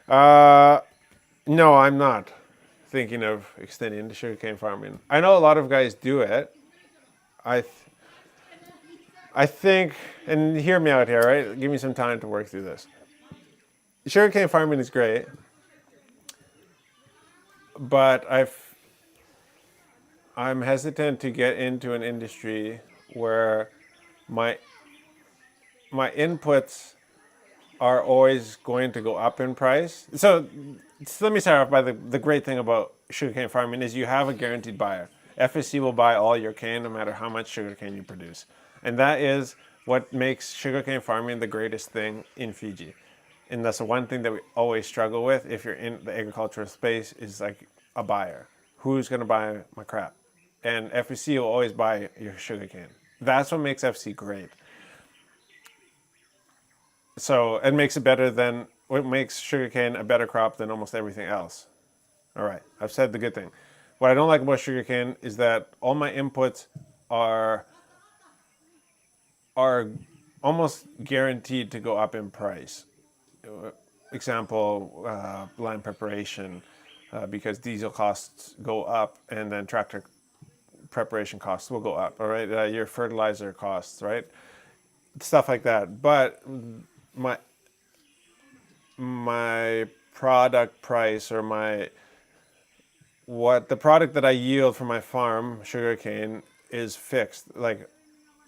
No, I'm not thinking of extending into sugarcane farming. I know a lot of guys do it. I think, and hear me out here, right? Give me some time to work through this. Sugarcane farming is great, but I'm hesitant to get into an industry where my inputs are always going to go up in price. So let me start off by the great thing about sugarcane farming is you have a guaranteed buyer. FSC will buy all your cane no matter how much sugarcane you produce. And that is what makes sugarcane farming the greatest thing in Fiji. And that's the one thing that we always struggle with if you're in the agricultural space is like a buyer. Who's going to buy my crap? And FSC will always buy your sugarcane. That's what makes FSC great. So it makes it better than what makes sugarcane a better crop than almost everything else. All right, I've said the good thing. What I don't like about sugarcane is that all my inputs are almost guaranteed to go up in price. Example, line preparation, because diesel costs go up, and then tractor preparation costs will go up. All right, your fertilizer costs, right, stuff like that. But my product price or the product that I yield from my farm, sugarcane, is fixed. Like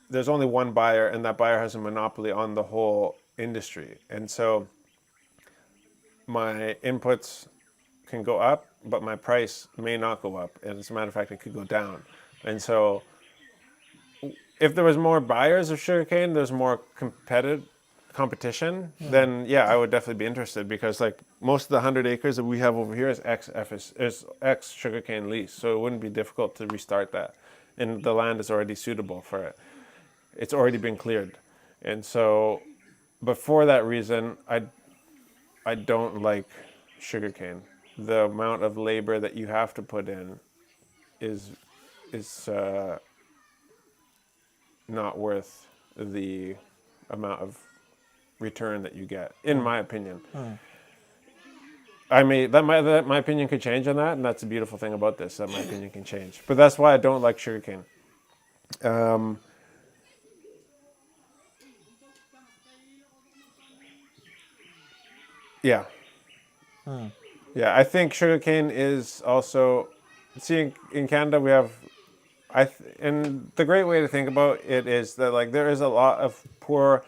there's only one buyer, and that buyer has a monopoly on the whole industry. And so my inputs can go up, but my price may not go up. And as a matter of fact, it could go down. And so if there was more buyers of sugarcane, there's more competition, then yeah, I would definitely be interested, because like most of the 100 acres that we have over here is ex sugarcane lease, so it wouldn't be difficult to restart that, and the land is already suitable for it. It's already been cleared, and so, but for that reason, I don't like sugarcane. The amount of labor that you have to put in is not worth the amount of return that you get, in my opinion. I mean, my opinion could change on that, and that's the beautiful thing about this, that my opinion can change. But that's why I don't like sugarcane. Yeah. Yeah, I think sugarcane is also, see, in Canada we have, and the great way to think about it is that like there is a lot of poor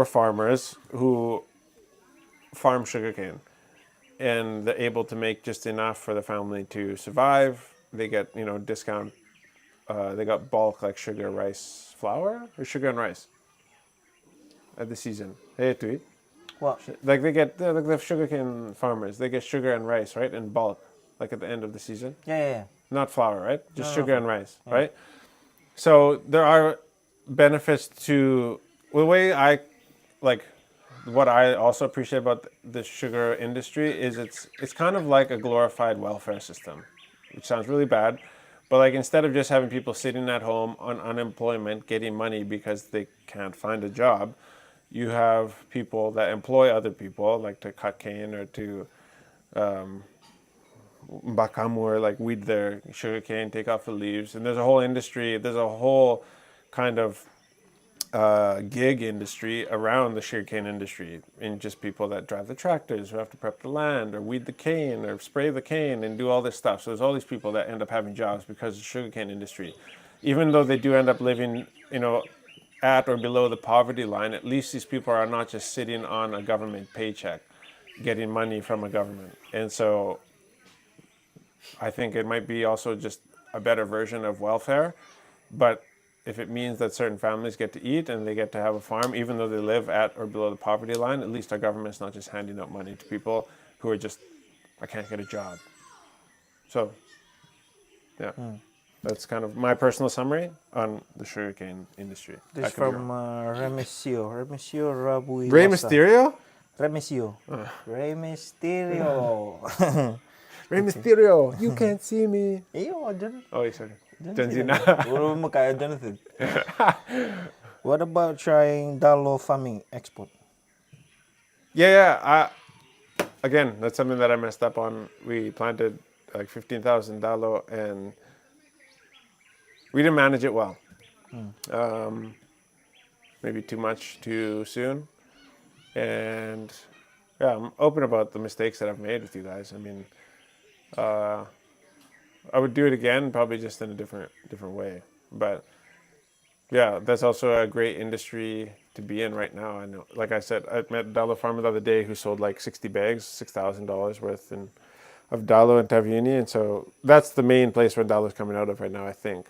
farmers who farm sugarcane, and they're able to make just enough for the family to survive. They get, discount. They got bulk like sugar, rice, flour, or sugar and rice at the season. Hey, Tui. What? Like they get like the sugarcane farmers. They get sugar and rice, right, in bulk, like at the end of the season. Yeah. Not flour, right? Just sugar and rice, right? So there are benefits to the way I like. What I also appreciate about the sugar industry is it's kind of like a glorified welfare system, which sounds really bad, but like instead of just having people sitting at home on unemployment getting money because they can't find a job, you have people that employ other people, like to cut cane or to bakamu, or like weed their sugar cane, take off the leaves, and there's a whole industry. There's a whole kind of gig industry around the sugarcane industry, and just people that drive the tractors, who have to prep the land or weed the cane or spray the cane and do all this stuff. So there's all these people that end up having jobs because of the sugarcane industry. Even though they do end up living, at or below the poverty line, at least these people are not just sitting on a government paycheck, getting money from a government. And so I think it might be also just a better version of welfare, but if it means that certain families get to eat and they get to have a farm, even though they live at or below the poverty line, at least our government's not just handing out money to people who are just, I can't get a job. So, yeah, that's kind of my personal summary on the sugarcane industry. This is from Remesio Rabui. Rey Mysterio? Remesio. Rey Mysterio. Rey Mysterio, you can't see me. Iyo, dyan. Oh, sorry. John Cena. Puro magkaya Jonathan. What about trying Dalo farming export? Yeah. again, that's something that I messed up on. We planted like 15,000 dalo, and we didn't manage it well. Maybe too much too soon. And yeah, I'm open about the mistakes that I've made with you guys. I mean, I would do it again, probably just in a different way. But yeah, that's also a great industry to be in right now. I know, like I said, I met a Dalo farmer the other day who sold like 60 bags, $6,000 worth of Dalo and Taviani, and so that's the main place where Dalo is coming out of right now, I think,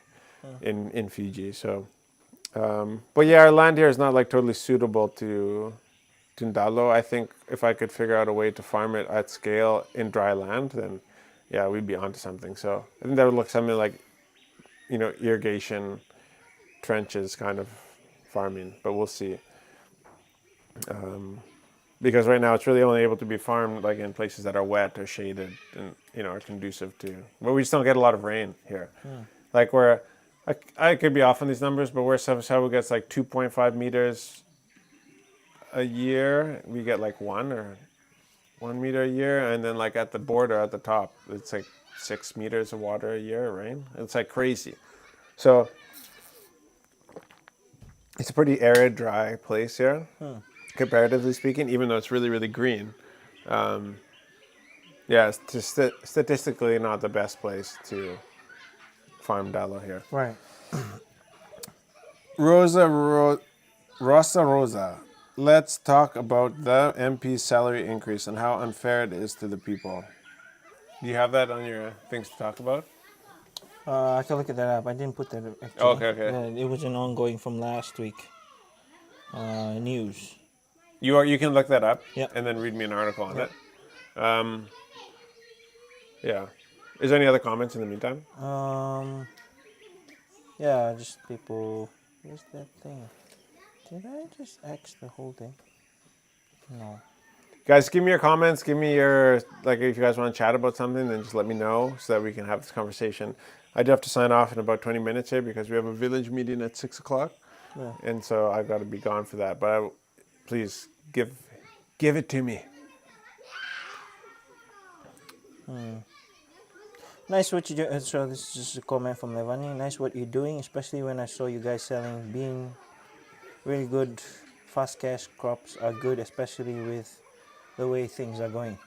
in Fiji. So, but yeah, our land here is not like totally suitable to Dalo. I think if I could figure out a way to farm it at scale in dry land, then yeah, we'd be onto something. So I think that would look something like, irrigation trenches kind of farming, but we'll see. Because right now it's really only able to be farmed like in places that are wet or shaded and are conducive to. But we just don't get a lot of rain here. Like where I could be off on these numbers, but where Savasau gets like 2.5 meters a year, we get like 1 meter a year, and then like at the border at the top, it's like 6 meters of water a year, rain. It's like crazy. So it's a pretty arid, dry place here, comparatively speaking, even though it's really, really green. Yeah, it's just statistically not the best place to farm Dalo here. Right. Rosa, let's talk about the MP's salary increase and how unfair it is to the people. Do you have that on your things to talk about? I can look at that up. I didn't put that actually. Oh, okay. Yeah, it was an ongoing from last week. News. You can look that up, Yep. and then read me an article on it. Yeah. Is there any other comments in the meantime? Yeah, just people. Where's that thing? Did I just X the whole thing? No. Guys, give me your comments. Give me your, if you guys want to chat about something, then just let me know so that we can have this conversation. I do have to sign off in about 20 minutes here because we have a village meeting at 6 o'clock. Yeah. And so I've got to be gone for that. But please give it to me. Nice what you do. So this is just a comment from Levani. Nice what you're doing, especially when I saw you guys selling bean. Really good, fast cash crops are good, especially with the way things are going.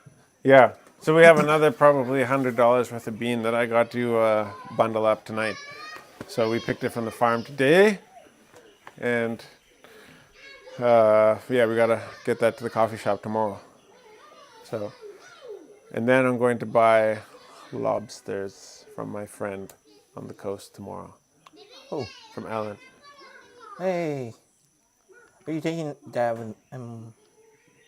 Yeah. So we have another probably $100 worth of bean that I got to bundle up tonight. So we picked it from the farm today. And yeah, we got to get that to the coffee shop tomorrow. So, and then I'm going to buy lobsters from my friend on the coast tomorrow. Oh, From Alan. hey. Are you taking that?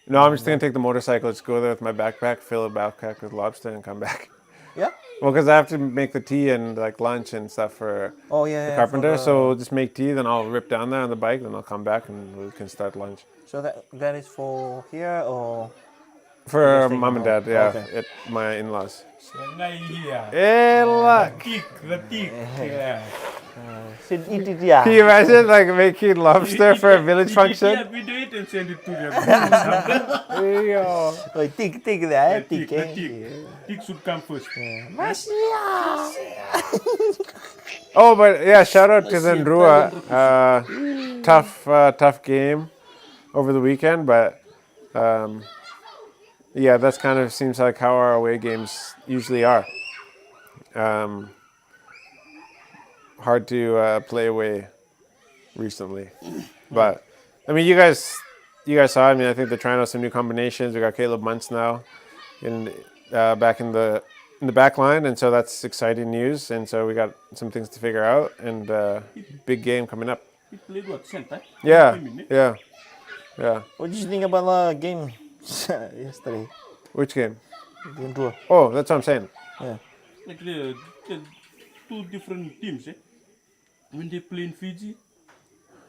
No, I'm just going to take the motorcycle, just go there with my backpack, fill a backpack with lobster, and come back. Yeah. Well, because I have to make the tea and like lunch and stuff for Oh yeah. the yeah, carpenter. for the- So just make tea, then I'll rip down there on the bike, then I'll come back and we can start lunch. So that is for here or? For Just take mom and them dad, yeah, Okay. at my in-laws. Yeah. Hey, look! The tick. Yeah. Can you Can you imagine like making lobster for a village function? Yeah, we do it and send it to them. There you go. Oh, tick that, Tick, tick. the tick. Tick should come first. Oh, but yeah, shout out to Zendrua. Tough game over the weekend, but yeah, that's kind of seems like how our away games usually are. Hard to play away recently, but I mean, you guys saw. I mean, I think they're trying out some new combinations. We got Caleb Muntz now back in the back line, and so that's exciting news. And so we got some things to figure out, and big game coming up. He played what, center? Yeah. What did you think about the game yesterday? Which game? Game 2. Oh, that's what I'm saying. Yeah. Like the two different teams, eh? When they play in Fiji,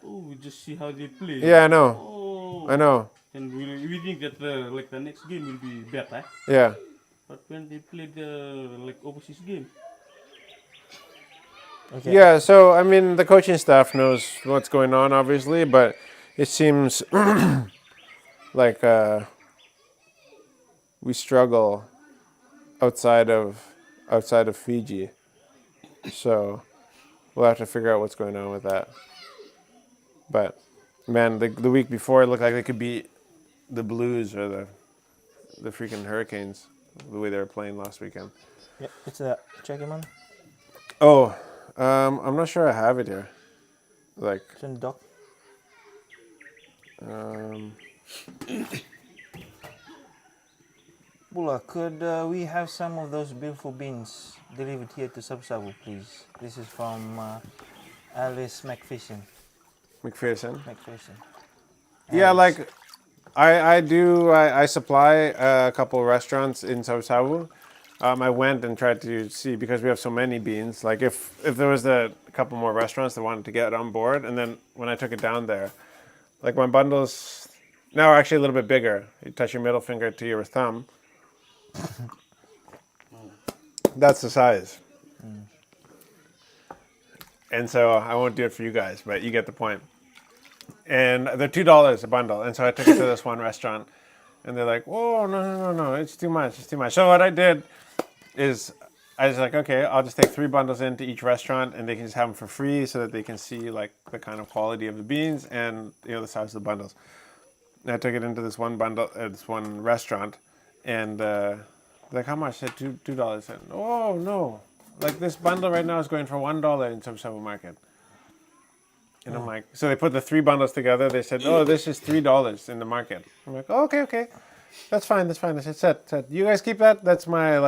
we just see how they play. Yeah, I know. Oh. I know. And we think that the next game will be better. Yeah. But when they play the overseas game, Okay. Yeah, so I mean, the coaching staff knows what's going on, obviously, but it seems like we struggle outside of Fiji. So we'll have to figure out what's going on with that. But man, the week before it looked like they could beat the Blues or the freaking Hurricanes the way they were playing last weekend. Yeah, it's a check it, man. Oh, I'm not sure I have it here. Like, It's in the dock. Bula, could we have some of those beautiful beans delivered here to Subsabu, please? This is from Alice McPherson. McPherson. Yeah, Alice. like I supply a couple restaurants in Savu. I went and tried to see, because we have so many beans, like if there was a couple more restaurants that wanted to get on board, and then when I took it down there, like my bundles now are actually a little bit bigger. You touch your middle finger to your thumb. That's the size. And so I won't do it for you guys, but you get the point. And they're $2 a bundle. And so I took it to this one restaurant, and they're like, "Whoa, no, it's too much. So what I did is I was like, okay, I'll just take 3 bundles into each restaurant, and they can just have them for free so that they can see like the kind of quality of the beans and the size of the bundles. And I took it into this one bundle, this one restaurant, and like, how much? I said $2. I said, oh no, like this bundle right now is going for $1 in some supermarket. And I'm like, so they put the 3 bundles together. They said, oh, this is $3 in the market. I'm like, oh, okay. That's fine. I said, set. You guys keep that. That's my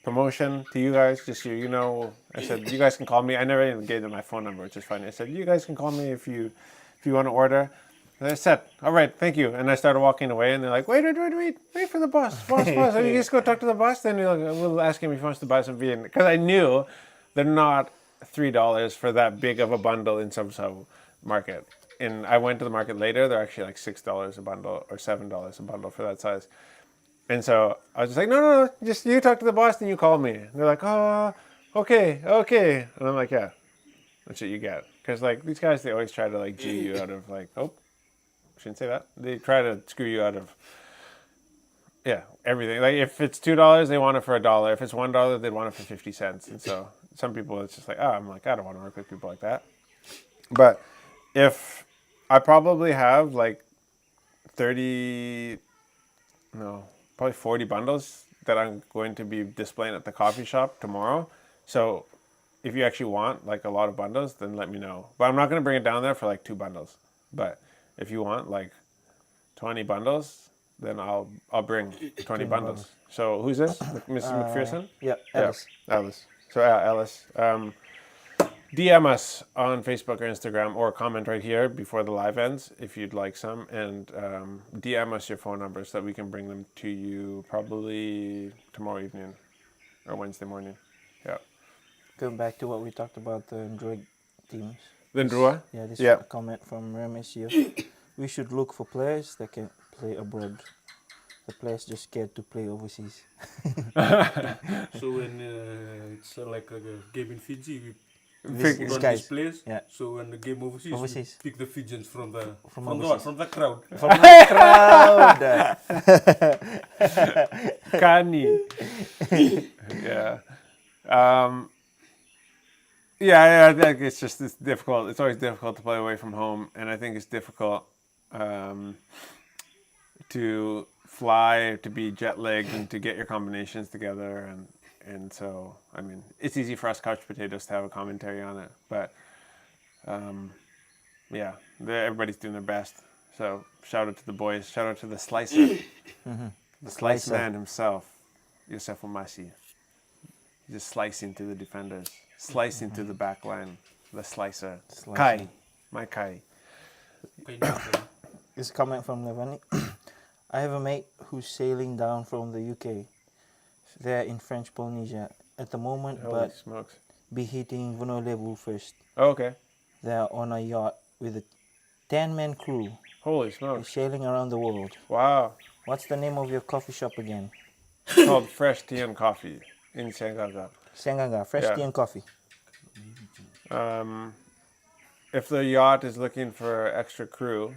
promotion to you guys. Just so you know. I said, you guys can call me. I never even gave them my phone number, which is funny. I said, you guys can call me if you want to order. And I said, all right, thank you. And I started walking away, and they're like, wait for the boss. And you just go talk to the boss. Then we'll ask him if he wants to buy some bean, because I knew they're not $3 for that big of a bundle in some market. And I went to the market later. They're actually like $6 a bundle or $7 a bundle for that size. And so I was just like, no, just you talk to the boss, then you call me. And they're like, oh, okay. And I'm like, yeah, that's what you get. Because like these guys, they always try to like G you out of like, oh, shouldn't say that. They try to screw you out of, yeah, everything. Like if it's $2, they want it for $1. If it's $1, they want it for 50 cents. And so some people, it's just like, I'm like, I don't want to work with people like that. But if I probably have like 40 bundles that I'm going to be displaying at the coffee shop tomorrow. So if you actually want like a lot of bundles, then let me know. But I'm not going to bring it down there for like 2 bundles. But if you want like 20 bundles, then I'll bring 20 bundles. So who's this? Mrs. McPherson? Yeah, Alice. Yeah, Alice. So Alice. DM us on Facebook or Instagram, or comment right here before the live ends if you'd like some, and DM us your phone number so that we can bring them to you probably tomorrow evening or Wednesday morning. Yeah. Going back to what we talked about, the Android teams. The Ndrua? Yeah, this is a comment from Remesio. We should look for players that can play abroad. The players just scared to play overseas. So when it's like a game in Fiji, we These put on guys. displays. Yeah. So when the game overseas, we pick the Fijians from the crowd. From the crowd. Kani. Yeah. Yeah, I think it's difficult. It's always difficult to play away from home, and I think it's difficult to fly, to be jet lagged, and to get your combinations together, and so I mean it's easy for us couch potatoes to have a commentary on it, but yeah, everybody's doing their best. So shout out to the boys. Shout out to the slicer, the slice man himself, Yosef Omasi. Just slicing through the defenders, slicing through the back line. The slicer. Kai. My Kai. This is a comment from Levani. I have a mate who's sailing down from the UK. They're in French Polynesia at the moment, Holy but smokes. be hitting Vonoleu first. Oh, okay. They're on a yacht with a 10-man crew. Holy They're smokes. sailing around the world. Wow. What's the name of your coffee shop again? It's called Fresh Tea and Coffee in Sengaga. Sengaga, fresh tea and coffee. If the yacht is looking for extra crew,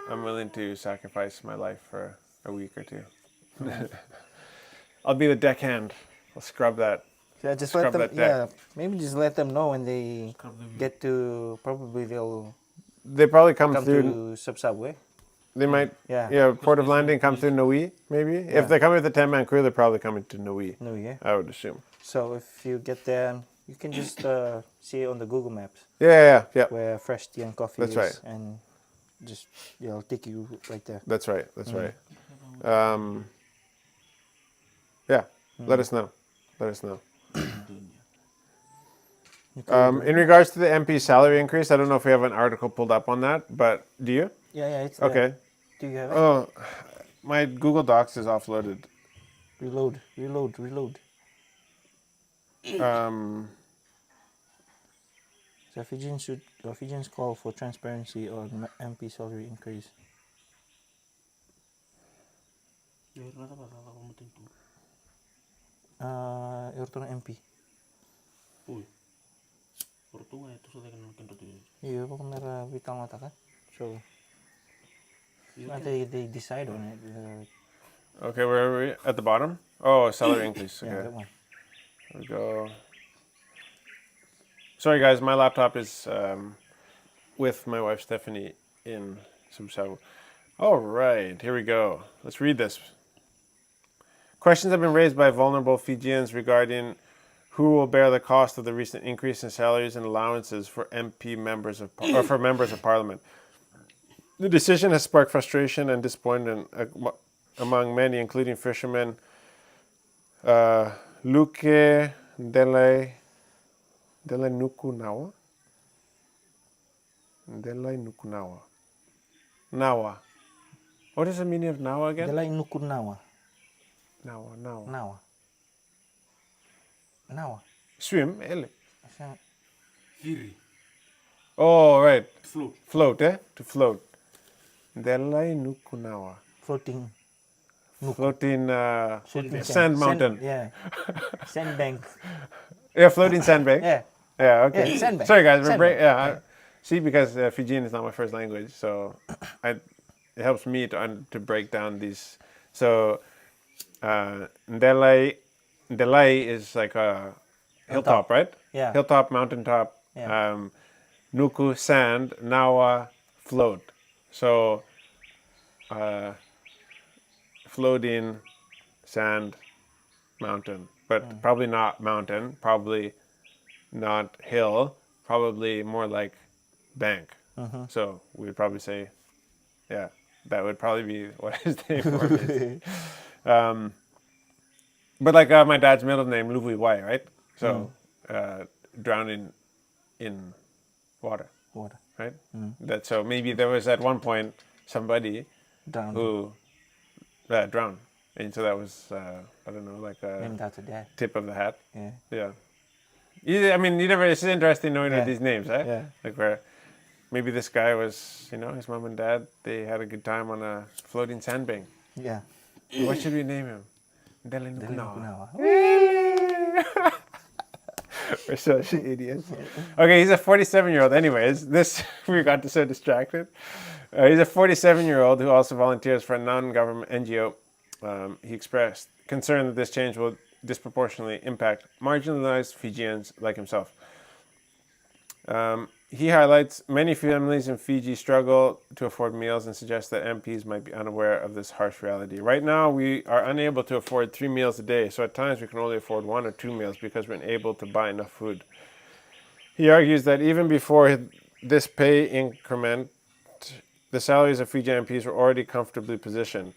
I'm willing to sacrifice my life for a week or two. I'll be the deckhand. I'll scrub that. Yeah, just Scrub let them. that deck. Yeah, maybe just let them know when they Scrub the- get to. Probably they'll They probably come come through. to Subway. They might. Yeah. Yeah, port of there's no landing come place. through Nui, maybe. Yeah. If they're coming with a 10-man crew, they're probably coming to Nui. No, yeah. I would assume. So if you get there, you can just see it on the Google Maps Yeah. where Fresh Tea and Coffee That's is, right. and just it'll take you right there. That's right. That's Mm. right. Yeah. Let us know. Let us know. In regards to the MP salary increase, I don't know if we have an article pulled up on that, but do you? Yeah, it's there. Okay. Do you have it? Oh, my Google Docs is offloaded. Reload. So Fijians call for transparency on MP salary increase. Yortono MP. Ui. Portunga itu sudah kan tuh. Iya, pokoknya vitang mata kan. So they decide on it. Okay, where are we? At the bottom? Oh, salary increase. Okay. Yeah, that one. There we go. Sorry, guys, my laptop is with my wife Stephanie in Subsau. All right, here we go. Let's read this. Questions have been raised by vulnerable Fijians regarding who will bear the cost of the recent increase in salaries and allowances for MP members of for members of Parliament. The decision has sparked frustration and disappointment among many, including fishermen Luke Dele Nukunawa. Nawa. What is the meaning of Nawa again? Delay nukunawa. Nawa. Nawa. Swim, ele. Kiri. Oh, right. Float. Float, eh? To float. Delay Nukunawa. Floating. Floating Floating sand mountain. Yeah. Sandbank. Yeah, floating sandbank. Yeah. Yeah, okay. Yeah, sandbank. Sorry, guys. Sandbank. See, because Fijian is not my first language, so it helps me to break down these. So, Delay is like a hilltop, right? Yeah. Hilltop, mountaintop. Yeah. Nuku, sand. Nawa, float. So, floating, sand, mountain. But probably not mountain. Probably not hill. Probably more like bank. So we'd probably say, yeah, that would probably be what his name was. But like my dad's middle name, Luvui Wai, right? So drowning in water, right? That so maybe there was at one point somebody Drowned. who drowned, and so that was I don't know, like a Named after dad. tip of the hat. Yeah. Yeah. I mean, you never. It's interesting knowing Yeah. these names, right? Yeah. Like where maybe this guy was, his mom and dad. They had a good time on a floating sandbank. Yeah. What should we name him? Delinukunawa. Nukunawa. We're such idiots. Okay, he's a 47-year-old. Anyways, we got so distracted. He's a 47-year-old who also volunteers for a non-government NGO. He expressed concern that this change will disproportionately impact marginalized Fijians like himself. He highlights many families in Fiji struggle to afford meals and suggests that MPs might be unaware of this harsh reality. Right now, we are unable to afford 3 meals a day, so at times we can only afford 1 or 2 meals because we're unable to buy enough food. He argues that even before this pay increment, the salaries of Fijian MPs were already comfortably positioned.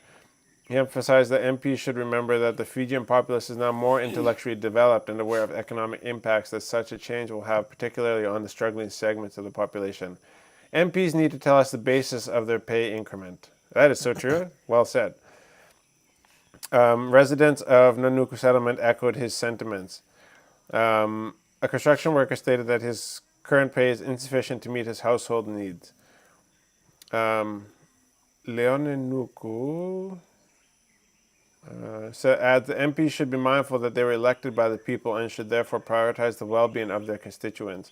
He emphasized that MPs should remember that the Fijian populace is now more intellectually developed and aware of economic impacts that such a change will have, particularly on the struggling segments of the population. MPs need to tell us the basis of their pay increment. That is so true. Well said. Residents of Nanuku settlement echoed his sentiments. A construction worker stated that his current pay is insufficient to meet his household needs. Leone Nuku adds the MPs should be mindful that they were elected by the people and should therefore prioritize the well-being of their constituents.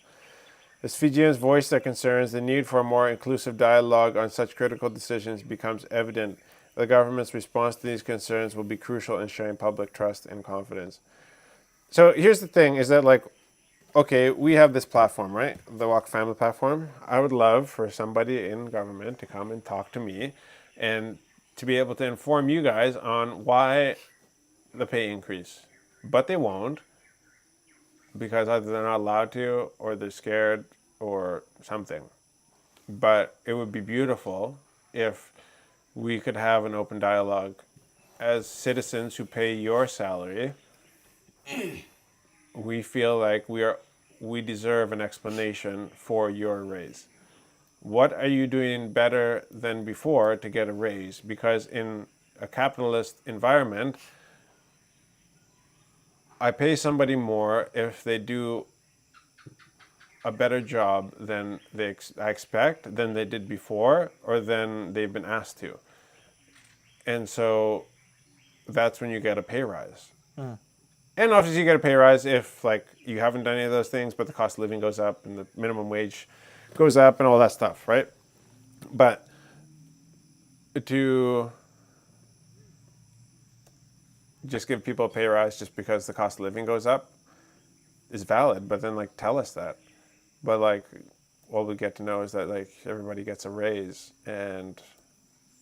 As Fijians voice their concerns, the need for a more inclusive dialogue on such critical decisions becomes evident. The government's response to these concerns will be crucial in sharing public trust and confidence. So here's the thing, is that like, okay, we have this platform, right? The Walk Family platform. I would love for somebody in government to come and talk to me and to be able to inform you guys on why the pay increase. But they won't, because either they're not allowed to, or they're scared, or something. But it would be beautiful if we could have an open dialogue as citizens who pay your salary. We feel like we deserve an explanation for your raise. What are you doing better than before to get a raise? Because in a capitalist environment, I pay somebody more if they do a better job than I expect, than they did before, or than they've been asked to. And so that's when you get a pay rise. And obviously you get a pay rise if like you haven't done any of those things, but the cost of living goes up and the minimum wage goes up and all that stuff, right? But to just give people a pay rise just because the cost of living goes up is valid, but then like tell us that. But like all we get to know is that like everybody gets a raise, and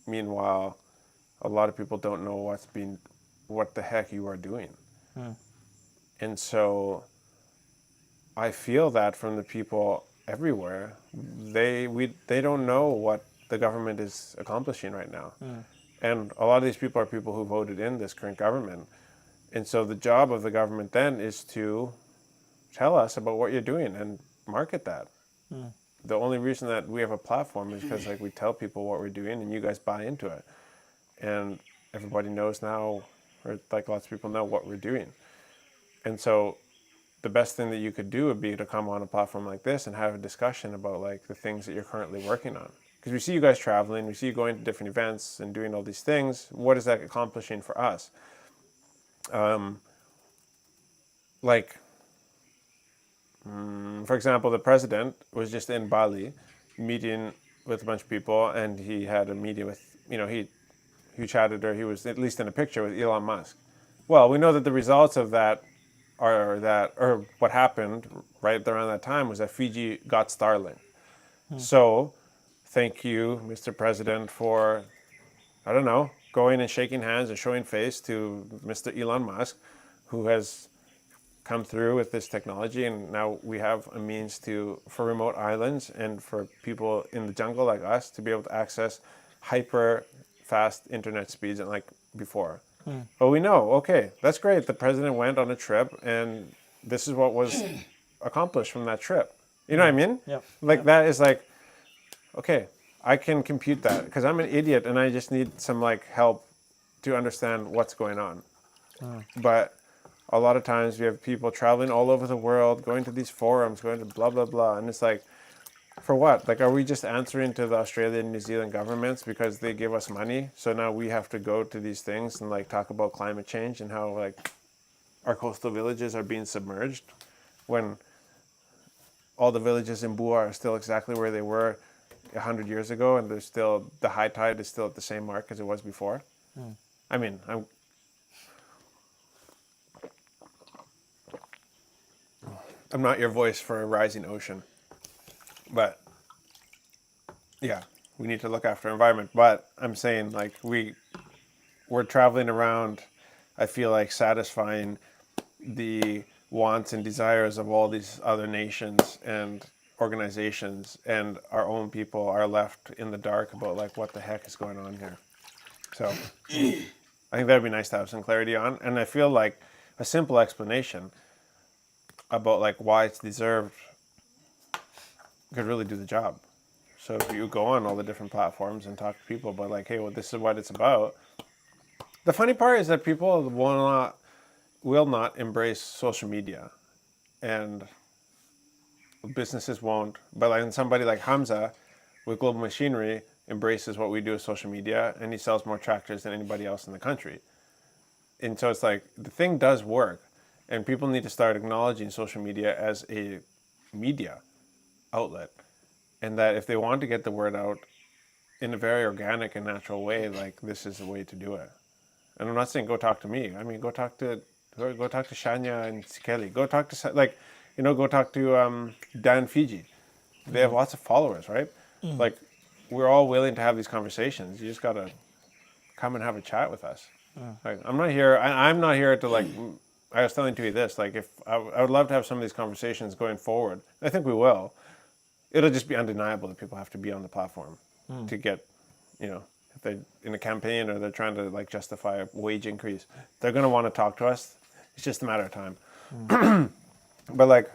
meanwhile a lot of people don't know what the heck you are doing. And so I feel that from the people everywhere, they don't know what the government is accomplishing right now. And a lot of these people are people who voted in this current government. And so the job of the government then is to tell us about what you're doing and market that. The only reason that we have a platform is because like we tell people what we're doing and you guys buy into it. And everybody knows now, or like lots of people know what we're doing. And so the best thing that you could do would be to come on a platform like this and have a discussion about like the things that you're currently working on. Because we see you guys traveling, we see you going to different events and doing all these things. What is that accomplishing for us? For example, the president was just in Bali meeting with a bunch of people, and he had a meeting with, he chatted, or he was at least in a picture with Elon Musk. Well, we know that the results of that or what happened right around that time was that Fiji got Starlink. So thank you, Mr. President, for, I don't know, going and shaking hands and showing face to Mr. Elon Musk, who has come through with this technology, and now we have a means for remote islands and for people in the jungle like us to be able to access hyper fast internet speeds like before. But we know, okay, that's great. The president went on a trip, and this is what was accomplished from that trip. You know what I mean? Yeah. That is like, okay, I can compute that because I'm an idiot and I just need some like help to understand what's going on. But a lot of times we have people traveling all over the world, going to these forums, going to blah, blah, blah. And it's like, for what? Like, are we just answering to the Australian and New Zealand governments because they give us money? So now we have to go to these things and like talk about climate change and how like our coastal villages are being submerged when all the villages in Bua are still exactly where they were 100 years ago, and there's still, the high tide is still at the same mark as it was before. I mean, I'm not your voice for a rising ocean, but yeah, we need to look after our environment. But I'm saying like we're traveling around, I feel like satisfying the wants and desires of all these other nations and organizations, and our own people are left in the dark about like what the heck is going on here. So I think that'd be nice to have some clarity on, and I feel like a simple explanation about like why it's deserved could really do the job. So if you go on all the different platforms and talk to people about like, hey, well, this is what it's about. The funny part is that people will not embrace social media, and businesses won't. But like somebody like Hamza with Global Machinery embraces what we do with social media, and he sells more tractors than anybody else in the country. And so it's like the thing does work, and people need to start acknowledging social media as a media outlet, and that if they want to get the word out in a very organic and natural way, like this is the way to do it. And I'm not saying go talk to me. I mean, go talk to Shania and Kelly. Go talk to go talk to Dan Fiji. They have lots of followers, right? Like, we're all willing to have these conversations. You just gotta come and have a chat with us. Like, I'm not here. I'm not here to like. I was telling Tui this. Like, if I would love to have some of these conversations going forward. I think we will. It'll just be undeniable that people have to be on the platform to get, if they're in a campaign or they're trying to like justify a wage increase, they're gonna want to talk to us. It's just a matter of time. But like,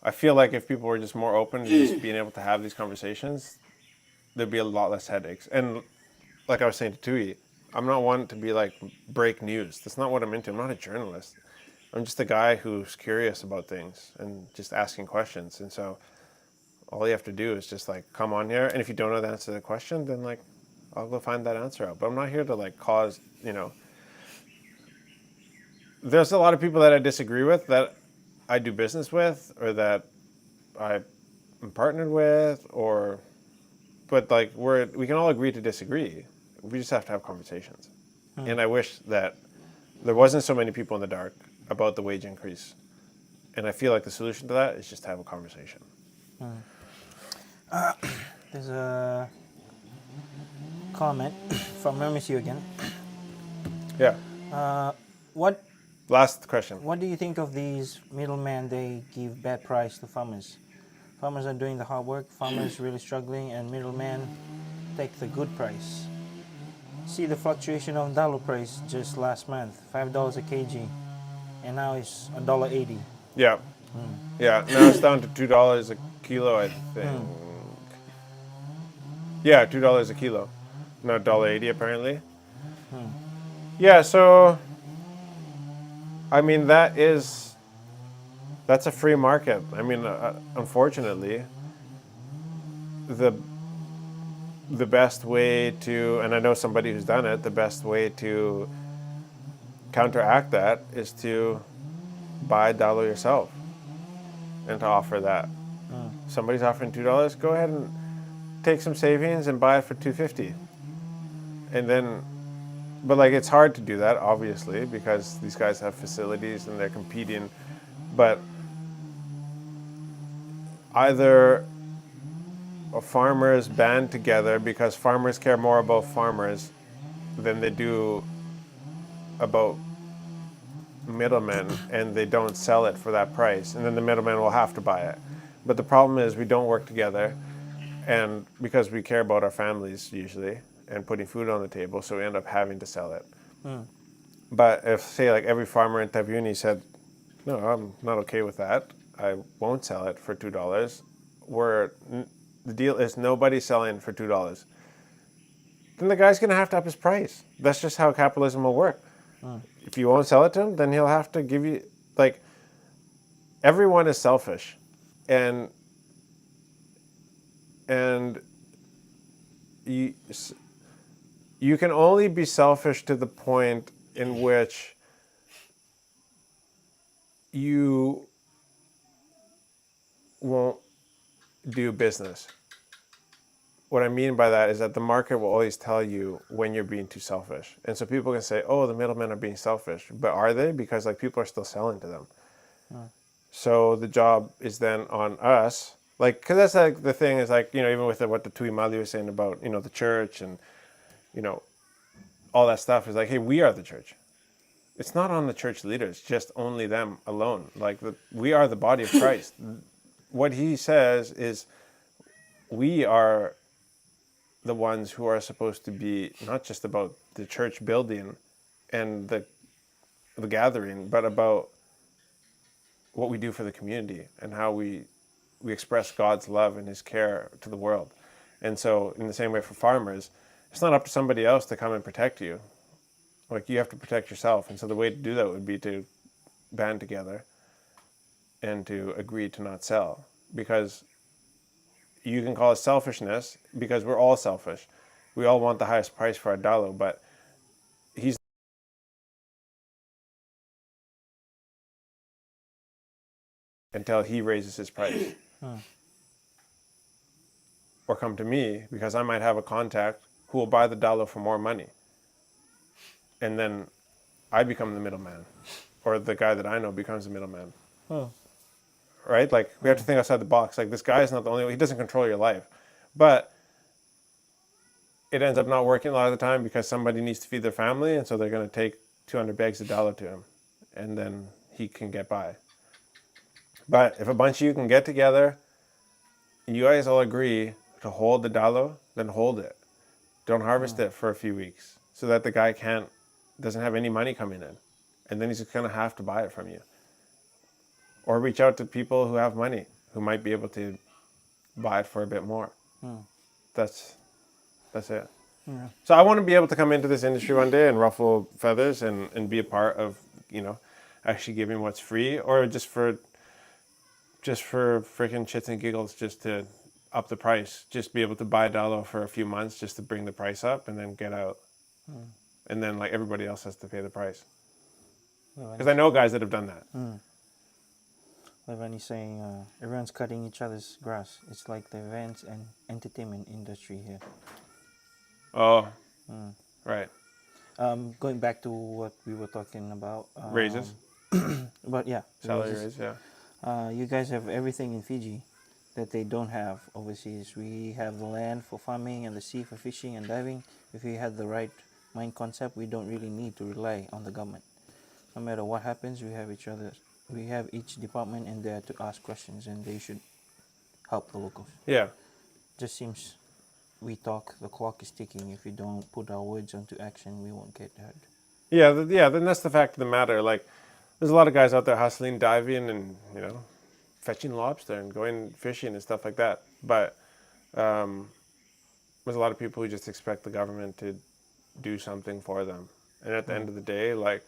I feel like if people were just more open to just being able to have these conversations, there'd be a lot less headaches. And like I was saying to Tui, I'm not one to be like break news. That's not what I'm into. I'm not a journalist. I'm just a guy who's curious about things and just asking questions. And so all you have to do is just like come on here. And if you don't know the answer to the question, then like I'll go find that answer out. But I'm not here to like cause, there's a lot of people that I disagree with that I do business with or that I'm partnered with but like we can all agree to disagree. We just have to have conversations. And I wish that there wasn't so many people in the dark about the wage increase. And I feel like the solution to that is just to have a conversation. There's a comment from you again. Yeah. What Last question. What do you think of these middlemen? They give bad price to farmers. Farmers are doing the hard work. Farmers really struggling, and middlemen take the good price. See the fluctuation of dollar price just last month, $5 a kg, and now it's $1.80. Yeah. Yeah. Now it's down to $2 a kilo, I think. Yeah, $2 a kilo. Now $1.80 apparently. Yeah, so I mean that's a free market. I mean, unfortunately, the best way to, and I know somebody who's done it, the best way to counteract that is to buy dalo yourself and to offer that. Somebody's offering $2, go ahead and take some savings and buy it for $2.50. And then, but like it's hard to do that obviously because these guys have facilities and they're competing. But either farmers band together because farmers care more about farmers than they do about middlemen, and they don't sell it for that price, and then the middleman will have to buy it. But the problem is we don't work together, and because we care about our families usually and putting food on the table, so we end up having to sell it. But if say like every farmer in Taviuni said, no, I'm not okay with that, I won't sell it for $2, the deal is nobody's selling for $2, then the guy's going to have to up his price. That's just how capitalism will work. If you won't sell it to him, then he'll have to give you, like, everyone is selfish. And you can only be selfish to the point in which you won't do business. What I mean by that is that the market will always tell you when you're being too selfish. And so people can say, oh, the middlemen are being selfish. But are they? Because like people are still selling to them. So the job is then on us. Like, because that's like the thing is like, even with what the Tui Mali was saying about, the church and, all that stuff is like, hey, we are the church. It's not on the church leaders, just only them alone. Like we are the body of Christ. What he says is we are the ones who are supposed to be not just about the church building and the gathering, but about what we do for the community and how we express God's love and his care to the world. And so in the same way for farmers, it's not up to somebody else to come and protect you. Like you have to protect yourself. And so the way to do that would be to band together and to agree to not sell, because you can call it selfishness because we're all selfish. We all want the highest price for our dalo, but he's until he raises his price. Or come to me because I might have a contact who will buy the dalo for more money. And then I become the middleman, or the guy that I know becomes the middleman. Right? Like, we have to think outside the box. Like, this guy is not the only one. He doesn't control your life. But it ends up not working a lot of the time because somebody needs to feed their family, and so they're going to take 200 bags of dalo to him, and then he can get by. But if a bunch of you can get together, and you guys all agree to hold the dalo, then hold it. Don't harvest it for a few weeks, so that the guy doesn't have any money coming in, and then he's just going to have to buy it from you. Or reach out to people who have money, who might be able to buy it for a bit more. That's it. Yeah. So I want to be able to come into this industry one day and ruffle feathers and be a part of, actually giving what's free, or just for freaking shits and giggles, just to up the price, just be able to buy dalo for a few months just to bring the price up and then get out. And then like everybody else has to pay the price. Because I know guys that have done that. Levani's saying everyone's cutting each other's grass. It's like the events and entertainment industry here. Oh, right. Going back to what we were talking about. Raises? But yeah. Salary raises. raise, yeah. You guys have everything in Fiji that they don't have overseas. We have the land for farming and the sea for fishing and diving. If we had the right mind concept, we don't really need to rely on the government. No matter what happens, we have each other. We have each department in there to ask questions, and they should help the locals. Yeah. Just seems we talk, the clock is ticking. If we don't put our words into action, we won't get heard. Yeah, then that's the fact of the matter. Like, there's a lot of guys out there hustling, diving, and, fetching lobster and going fishing and stuff like that. But there's a lot of people who just expect the government to do something for them. And at the end of the day, like,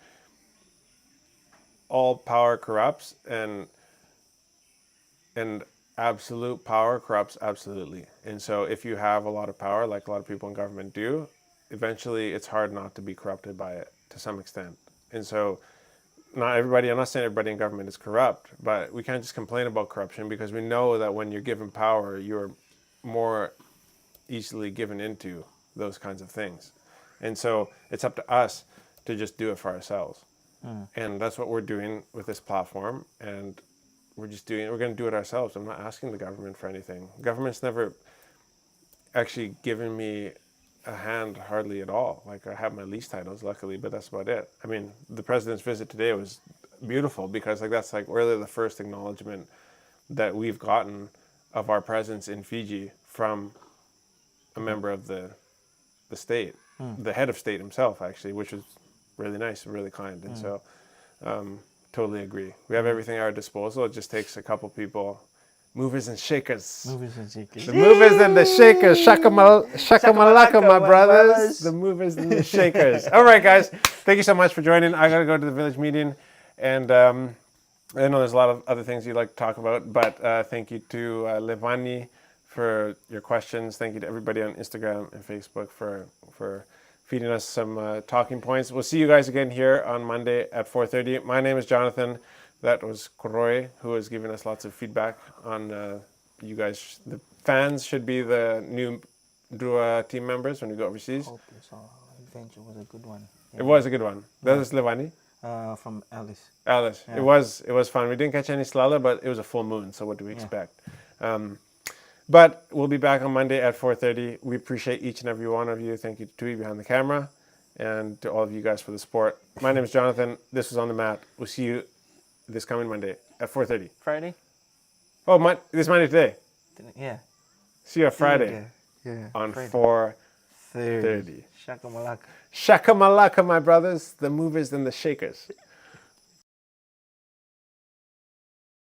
all power corrupts, and absolute power corrupts absolutely. And so if you have a lot of power, like a lot of people in government do, eventually it's hard not to be corrupted by it to some extent. And so not everybody, I'm not saying everybody in government is corrupt, but we can't just complain about corruption, because we know that when you're given power, you're more easily given into those kinds of things. And so it's up to us to just do it for ourselves. And that's what we're doing with this platform, and we're going to do it ourselves. I'm not asking the government for anything. Government's never actually given me a hand hardly at all. Like, I have my lease titles, luckily, but that's about it. I mean, the president's visit today was beautiful, because that's really the first acknowledgement that we've gotten of our presence in Fiji from a member of the state, the head of state himself, actually, which was really nice and really kind. And so totally agree. We have everything at our disposal. It just takes a couple people, movers and shakers. Movers and shakers. The movers and the shakers. Shakamalaka, my brothers. The movers and the shakers. All right, guys. Thank you so much for joining. I got to go to the village meeting. And I know there's a lot of other things you'd like to talk about, but thank you to Levani for your questions. Thank you to everybody on Instagram and Facebook for feeding us some talking points. We'll see you guys again here on Monday at 4:30. My name is Jonathan. That was Koroi, who is giving us lots of feedback on you guys. The fans should be the new Drua team members when we go overseas. Hopeless Adventure was a good one. It was a good one. That was Levani? From Alice. Alice. Yeah. It was fun. We didn't catch any slala, but it was a full moon, so what do we expect? But we'll be back on Monday at 4:30. We appreciate each and every one of you. Thank you to Tui behind the camera, and to all of you guys for the support. My name is Jonathan. This was On The Mat. We'll see you this coming Monday at 4:30. Friday? Oh, this Monday today. Yeah. See you on Friday Yeah. on Friday. 4:30. Shakamalaka. Shakamalaka, my brothers, the movers and the shakers.